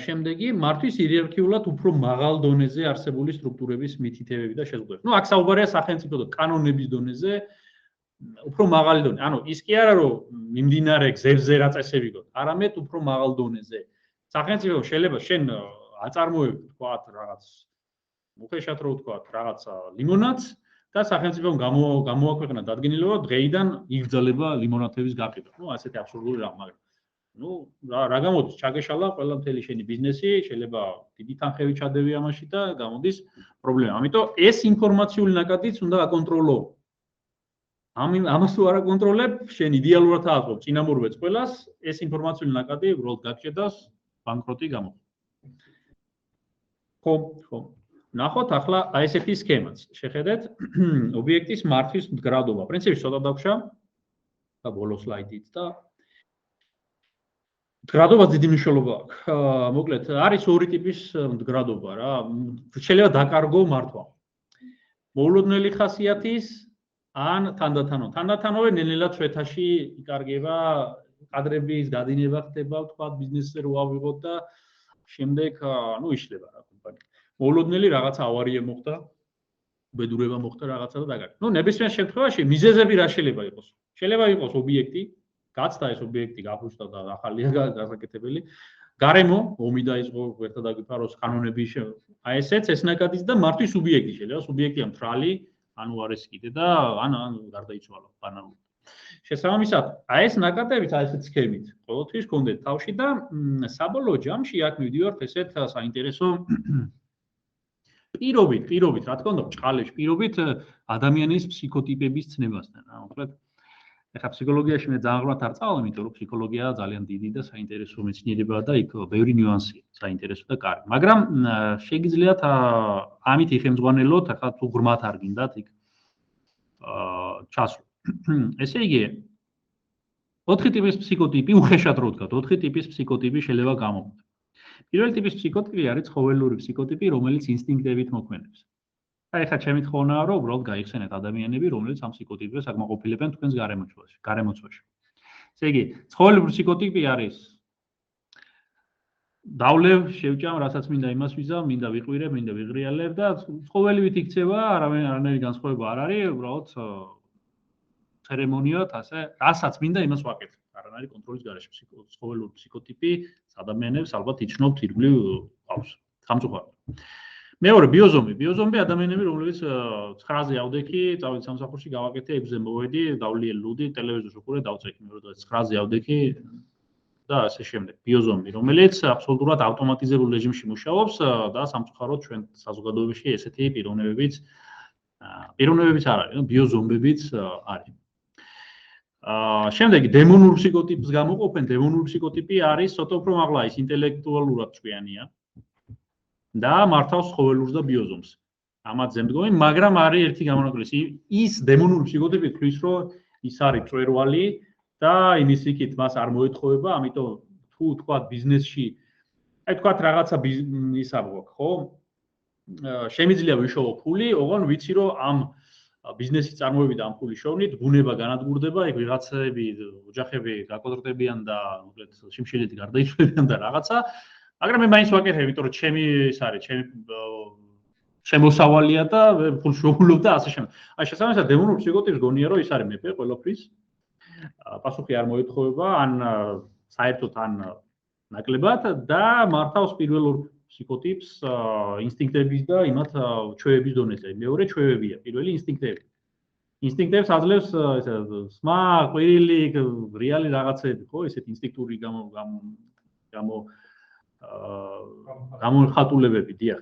შემდეგი მართვის იერარქიულად უფრო მაღალ დონეზე არსებული სტრუქტურების მითითებები და შეზღუდვები. ნუ აქ საუბარია სახელმწიფო და კანონების დონეზე, უფრო მაღალი დონე. ანუ ის კი არა რომ მიმდინარე გზებზე რა წესები გქონდა, არამედ უფრო მაღალ დონეზე. სახელმწიფო შეიძლება შენ აწარმოებ თქვათ რაღაც უხეშად რო ვთქვათ, რაღაც ლიმონადს და სახელმწიფომ გამოაქვეყნა დადგენილება დღეიდან იგრძელება ლიმონადების გაყიდვა. ნუ ასეთი აბსურდული რამ, მაგრამ ნუ რა გამოდის, ჩაგეშალა ყველა მთელი შენი ბიზნესი, შეიძლება დიდი თანხები ჩადევი ამაში და გამოდის პრობლემა. ამიტომ ეს ინფორმაციული ნაკადიც უნდა აკონტროლო. ამას თუ არ აკონტროლებ, შენ იდეალურად აწყობ წინამორბედს ყველას, ეს ინფორმაციული ნაკადი უბრალოდ გაჩედას ბანკროტი გამოხდა. ხო. ნახოთ ახლა აი ესეთი სქემაც. შეხედეთ ობიექტის მართვის მდგრადობა. პრინციპში ცოტა დავქშა და ბოლო სლაიდით და მდგრადობა დიდი მნიშვნელობა აქვს. მოკლედ არის ორი ტიპის მდგრადობა რა. შეიძლება დაკარგო მართვა. მოულოდნელი ხასიათის ან თანდათანო. თანდათანოვე ნელ-ნელა თვეთაში იკარგება, კადრების გადინება ხდება, თქვა ბიზნესზე რო ავიღოთ და შემდეგ იშლება რა კომპანია. მოულოდნელი რაღაცა ავარია მოხდა, უბედურება მოხდა რაღაცა და დაკარგა. ნებისმიერ შემთხვევაში მიზეზები რა შეიძლება იყოს? შეიძლება იყოს ობიექტი, გაცდა ეს ობიექტი გაფუჭდა და ახალია გასაკეთებელი. გარემო, ომი დაიწყო, ერთად დაგვიფაროს კანონები, აი ესეც ესნაკადის და მართვის სუბიექტი შეიძლება, სუბიექტია მთრალი, ანუ არის კიდე და ან გარდაიცვალა ბანალურად. შესაბამისად, აი ეს ნაკადებით, აი ესეთ სქემით, ყოველთვის გქონდეთ თავში და საბოლოო ჯამში აქ მივდივართ ესეთ საინტერესო პირობით, რა თქმა უნდა, ჭყალებში პირობით ადამიანის ფსიქოტიპების ცნებასთან, რა მოკლედ. ეხლა ფსიქოლოგიაში მე ძალიან ღრმად არ წავალ, იმიტომ რომ ფსიქოლოგია ძალიან დიდი და საინტერესო მეცნიერებაა და იქ ბევრი ნიუანსია, საინტერესო და კარგი. მაგრამ შეგიძლიათ ამით იხელმძღვანელოთ, ახლა თუ ღრმად არ გინდათ იქ ჩასვლა. ესე იგი 4 ტიპის ფსიქოტიპი, უხეშად რო ვთქვათ, 4 ტიპის ფსიქოტიპი შეიძლება გამოგვიყვანოს. პირველი ტიპის ფსიქოტიპი არის ცხოველური ფსიქოტიპი, რომელიც ინსტინქტებით მოქმედებს. აი ხა ჩემი თხოვნაა რომ უბრალოდ გაიხსენეთ ადამიანები, რომლებიც ამ ფსიქოტიპებს აკმაყოფილებენ თქვენს გარემოცვაში. ესე იგი, ცხოველური ფსიქოტიპი არის დავლევ, შევჭამ, რასაც მინდა იმას ვიზამ, მინდა ვიყვირებ, მინდა ვიღრიალებ და ცხოველივით იქცევა, არანაირი განსხვავება არ არის, უბრალოდ ცერემონიად ასე, რასაც მინდა იმას ვაკეთებ. არანაირი კონტროლის გარეშე ცხოველური ფსიქოტიპი ადამიანებს ალბათ იცნობთ ირგვლივ ყავს. სამწუხაროდ. მეორე ბიოზომი. ბიოზომი ადამიანები, რომლებიც 9-ზე ავდექი, წავედი სამსახურში, გავაკეთე 6-ზე მოვედი, დავლიე ლუდი, ტელევიზორს უყურე, დავწექი მეორე დღეს 9-ზე ავდექი და ასე შემდეგ. ბიოზომი, რომელიც აბსოლუტურად ავტომატიზებულ რეჟიმში მუშაობს და სამწუხაროდ ჩვენ საზოგადოებაში ესეთი პიროვნებებიც არ არის, ბიოზომბებიც არის. შემდეგი დემონურ ფსიქოტიპს გამოყოფენ. დემონური ფსიქოტიპი არის ცოტა უფრო მაღლა, ის ინტელექტუალურად ჭკვიანია. და მართავს ცხოველურს და ბიოზომს. ამათ ზემდგომი, მაგრამ არის ერთი გამონაკლისი. ის დემონური ფსიქოტიპი თქვის, რომ ის არის წვერვალი და იმის იქით მას არ მოეთხოვება, ამიტომ თუ თქვა ბიზნესში, აი თქვა რაღაცა ისა გვაქვს, ხო? შემიძლია ვიშოვო ფული, ოღონ ვიცი რომ ამ ბიზნესის წარმოებიდან ამ ფულის შოვნით ბუნება განადგურდება, ეგ ვიღაცები, ოჯახები გაკოტრდებიან და მოკლედ შიმშილით გარდაიცვალებიან და რაღაცა. მაგრამ მე მაინც ვაკეთებ, იმიტომ რომ ჩემი ის არის, ჩემი შემოსავალია და ფულს შევულობ და ასე შემდეგ. აი შესაბამისად დემონურ ფსიქოტიპს გონია რომ ის არის მეფე ყველაფრის. პასუხი არ მოეთხოვება, ან საერთოდ ან ნაკლებად და მართავს პირველ ფსიქოტიპს ინსტინქტების და იმათ ჩვევების დონეზე. მეორე ჩვევებია, პირველი ინსტინქტები. ინსტინქტებს აძლევს ესა სმა, ყვირილი, რეალი რაღაცები, ხო, ესეთ ინსტინქტური გამოხატულებები, დიახ.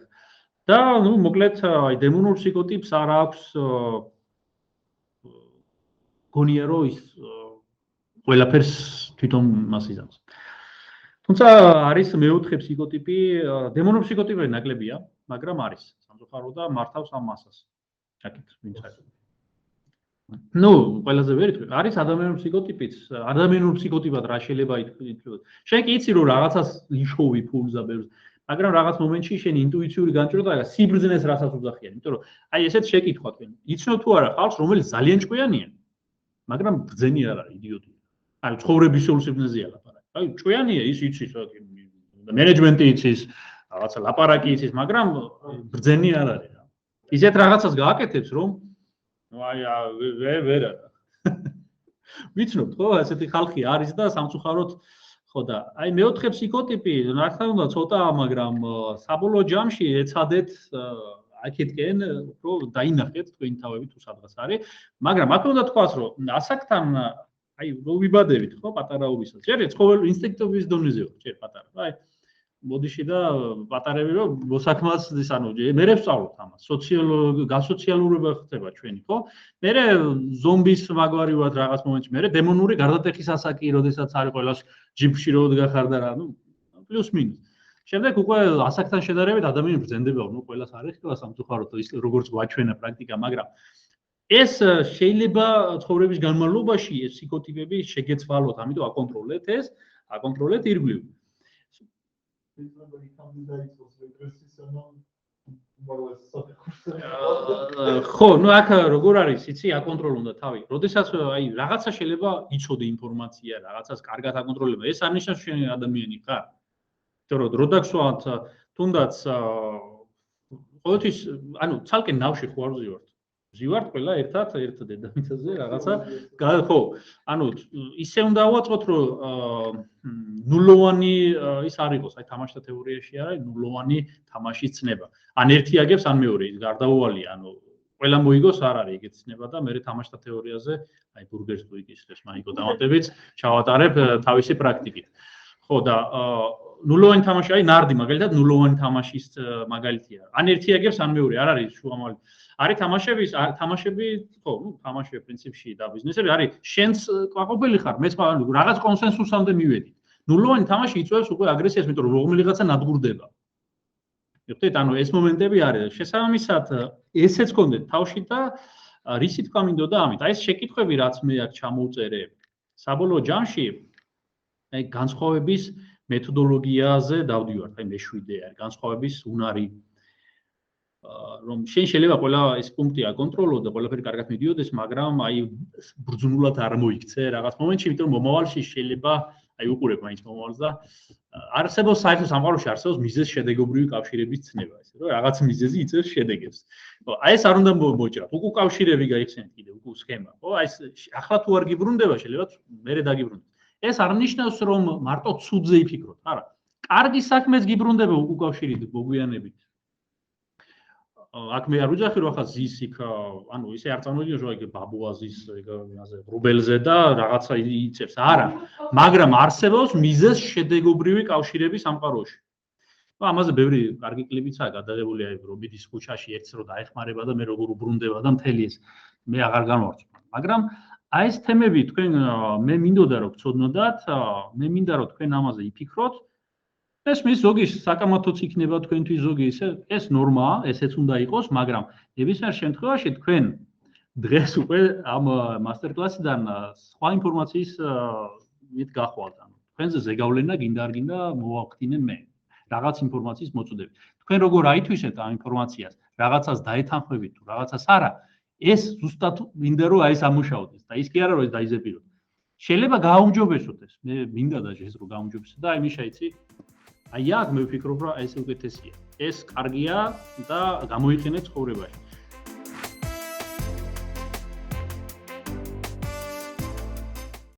და მოკლედ აი დემონურ ფსიქოტიპს არ აქვს გონია რომ ის ყველაფერს თვითონ მას იზამს. თუმცა არის მეოთხე ფსიქოტიპი, დემონურ ფსიქოტიპები ნაკლებია, მაგრამ არის სამწუხაროდ და მართავს ამ მასას. ჩაკეთ, ვინც არის. ყველაზე ვერ ითქვი, არის ადამიანური ფსიქოტიპიც, ადამიანურ ფსიქოტიპად რა შეიძლება ითქვას. შენ კი იცი რომ რაღაცას იშოვი ფულს და ბევრს, მაგრამ რაღაც მომენტში შენ ინტუიციური განჭროდა და სიბრძნეს რასაც უძახიან, იმიტომ რომ აი ესეთ შეკითხვა თქვენ. იცნობ თუ არა ხალხს, რომელიც ძალიან ჭკვიანია, მაგრამ ბრძენი არ არის, იდიოტია. აი ცხოვრების სულ სიბრძნეზეა ლაპარაკი. აი ჭკვიანია, ის იცის, მენეჯმენტი იცის, რაღაცა ლაპარაკი იცის, მაგრამ ბრძენი არ არის რა. ისეთ რაღაცას გააკეთებს, რომ აი ვერ არა. ვიცნობთ ხო, ესეთი ხალხი არის და სამწუხაროდ ხო და აი მეოთხე ფსიქოტიპი, რა თქმა უნდა, ცოტაა, მაგრამ საბოლოო ჯამში ეცადეთ აქეთკენ უფრო დაინახეთ თქვენი თავები თუ სადღაც არის, მაგრამ აქ უნდა თქვას, რომ ასაკთან აი რო ვიბადებით ხო პატარაობისას. ჯერ ცხოველ ინსტინქტების დონეზე ვარ, ჯერ პატარა. აი მოდიში და პატარები რომ მოსაქმას ის ანუ მე ვსწავლობ ამას. გასოციალურობა ხდება ჩვენი, ხო? მე ზომბის მაგვარი ვარ რაღაც მომენტში, მე დემონური გარდატეხის ასაკი, როდესაც არის ყველას ჯიპში რო დგახარ და რა, პლუს მინუს. შემდეგ უკვე ასაკთან შედარებით ადამიანი ბრძენდება, ნუ ყველას არის ყველა სამწუხაროდ ის როგორც გვაჩვენა პრაქტიკა, მაგრამ ეს შეიძლება ცხოვრების განმავლობაში ეს ფსიქოტიპები შეგეცვალოთ, ამიტომ აკონტროლეთ ეს, აკონტროლეთ ირგვლივ. ხო, ნუ აქ როგორ არის, იცი, აკონტროლ უნდა თავი. როდესაც აი რაღაცა შეიძლება იცოდე ინფორმაცია, რაღაცას კარგად აკონტროლება, ეს არ ნიშნავს შენ ადამიანი ხარ. იმიტომ რომ როდაქსვათ თუნდაც ყოველთვის, ანუ ცალკე ნავში ხო არ ვზივართ. ვზივართ ყველა ერთად, ერთ დედამიწაზე რაღაცა, ხო, ანუ ისე უნდა ავაწყოთ, რომ ნულოვანი ის არ იყოს, აი თამაშთა თეორიაში არის ნულოვანი თამაშის ცნება. ან ერთი აგებს, ან მეორე, ის გარდაუვალია, ანუ ყველა მოიგოს არ არის ეგეთი ცნება და მე თამაშთა თეორიაზე, აი ბურგერს თუ იკისრებს, მაიკო დამატებით, ჩავატარებ თავისი პრაქტიკით. ხო და ნულოვანი თამაში არის ნარდი, მაგალითად ნულოვანი თამაშის მაგალითია. ან ერთი აგებს, ან მეორე, არ არის შუამავალი. არის თამაშები, ხო, ნუ თამაშები პრინციპში და ბიზნესები არის შენს ყვაყობელი ხარ, მეც რაღაც კონსენსუსამდე მივედი. ნულოვანი თამაში იწვევს უკვე აგრესიას, იმიტომ რომ რომელიღაცა ნადგურდება. ეხეთ, ანუ ეს მომენტები არის. შესაბამისად, ესეც გქონდეთ თავში და რისი თქვა მინდოდა ამით. აი ეს შეკითხვები, რაც მე აქ ჩამოვწერე, საბოლოო ჯამში აი განსხვავების მეთოდოლოგიაზე დავდივართ, აი მეშვიდე არის განსხვავების უნარი. რომ შენ შეიძლება ყველა ეს პუნქტი აკონტროლო და ყველაფერი კარგად მიდიოდეს, მაგრამ აი ბრძნულად არ მოიქცე რაღაც მომენტში, იმიტომ რომ მომავალში შეიძლება აი უყურებ მაინც მომავალს და არსებობს საერთო სამყაროში არსებობს მიზეზ შედეგობრივი კავშირების ცნება, ესე რომ რაღაც მიზეზი იწევს შედეგებს. ხო, აი ეს არ უნდა მოჭრათ. უკავშირები გაიხსენეთ კიდე, სქემა. ხო, აი ეს ახლა თუ არ გიბრუნდება, შეიძლება მერე დაგიბრუნდეთ. ეს არ ნიშნავს რომ მარტო ცუდზე იფიქროთ, არა. კარგი საქმეც გიბრუნდება უკავშირით მოგვიანებით. აქ მე არ ვიძახი რომ ახლა ზის იქ, ანუ ისე არ წარმოვიდგინე რომ აი ბაბუაზის ეგაზე რუბელზე და რაღაცა იწევს, არა, მაგრამ არსებობს მიზეზ შედეგობრივი კავშირები სამყაროში. ну ამაზე ბევრი კარგი კლიპიცაა გადაღებული აი რობიდის ქუჩაში ერთს რო დაეხმარება და მე როგორ უბრუნდება და მთელი ეს მე აღარ განვარჩევ. მაგრამ აი ეს თემები თქვენ მე მინდოდა რომ გწოდნოდათ, მე მინდა რომ თქვენ ამაზე იფიქროთ. ეს მის ზოგი საკამათოც იქნება თქვენთვის ზოგი ისე ეს ნორმაა, ესეც უნდა იყოს, მაგრამ ნებისმიერ შემთხვევაში თქვენ დღეს უკვე ამ მასტერკლასიდან სხვა ინფორმაციის მით გახვალთ, ანუ თქვენზე ზეგავლენა გინდა არ გინდა მოვახდინე მე რაღაც ინფორმაციის მოწოდებით. თქვენ როგორ აითვისებთ ამ ინფორმაციას, რაღაცას დაეთანხმებით თუ რაღაცას არა, ეს ზუსტად მინდა რომ აი ეს ამუშავდეს და ის კი არა რომ ეს დაიზეპიროთ. შეიძლება გააუმჯობესოთ ეს, მე მინდა და ეს რომ გააუმჯობესოთ და აი მიშა იცი აი აქ მე ვფიქრობ რომ ეს უკეთესია. ეს კარგია და გამოიყენეთ ცხოვრებაში.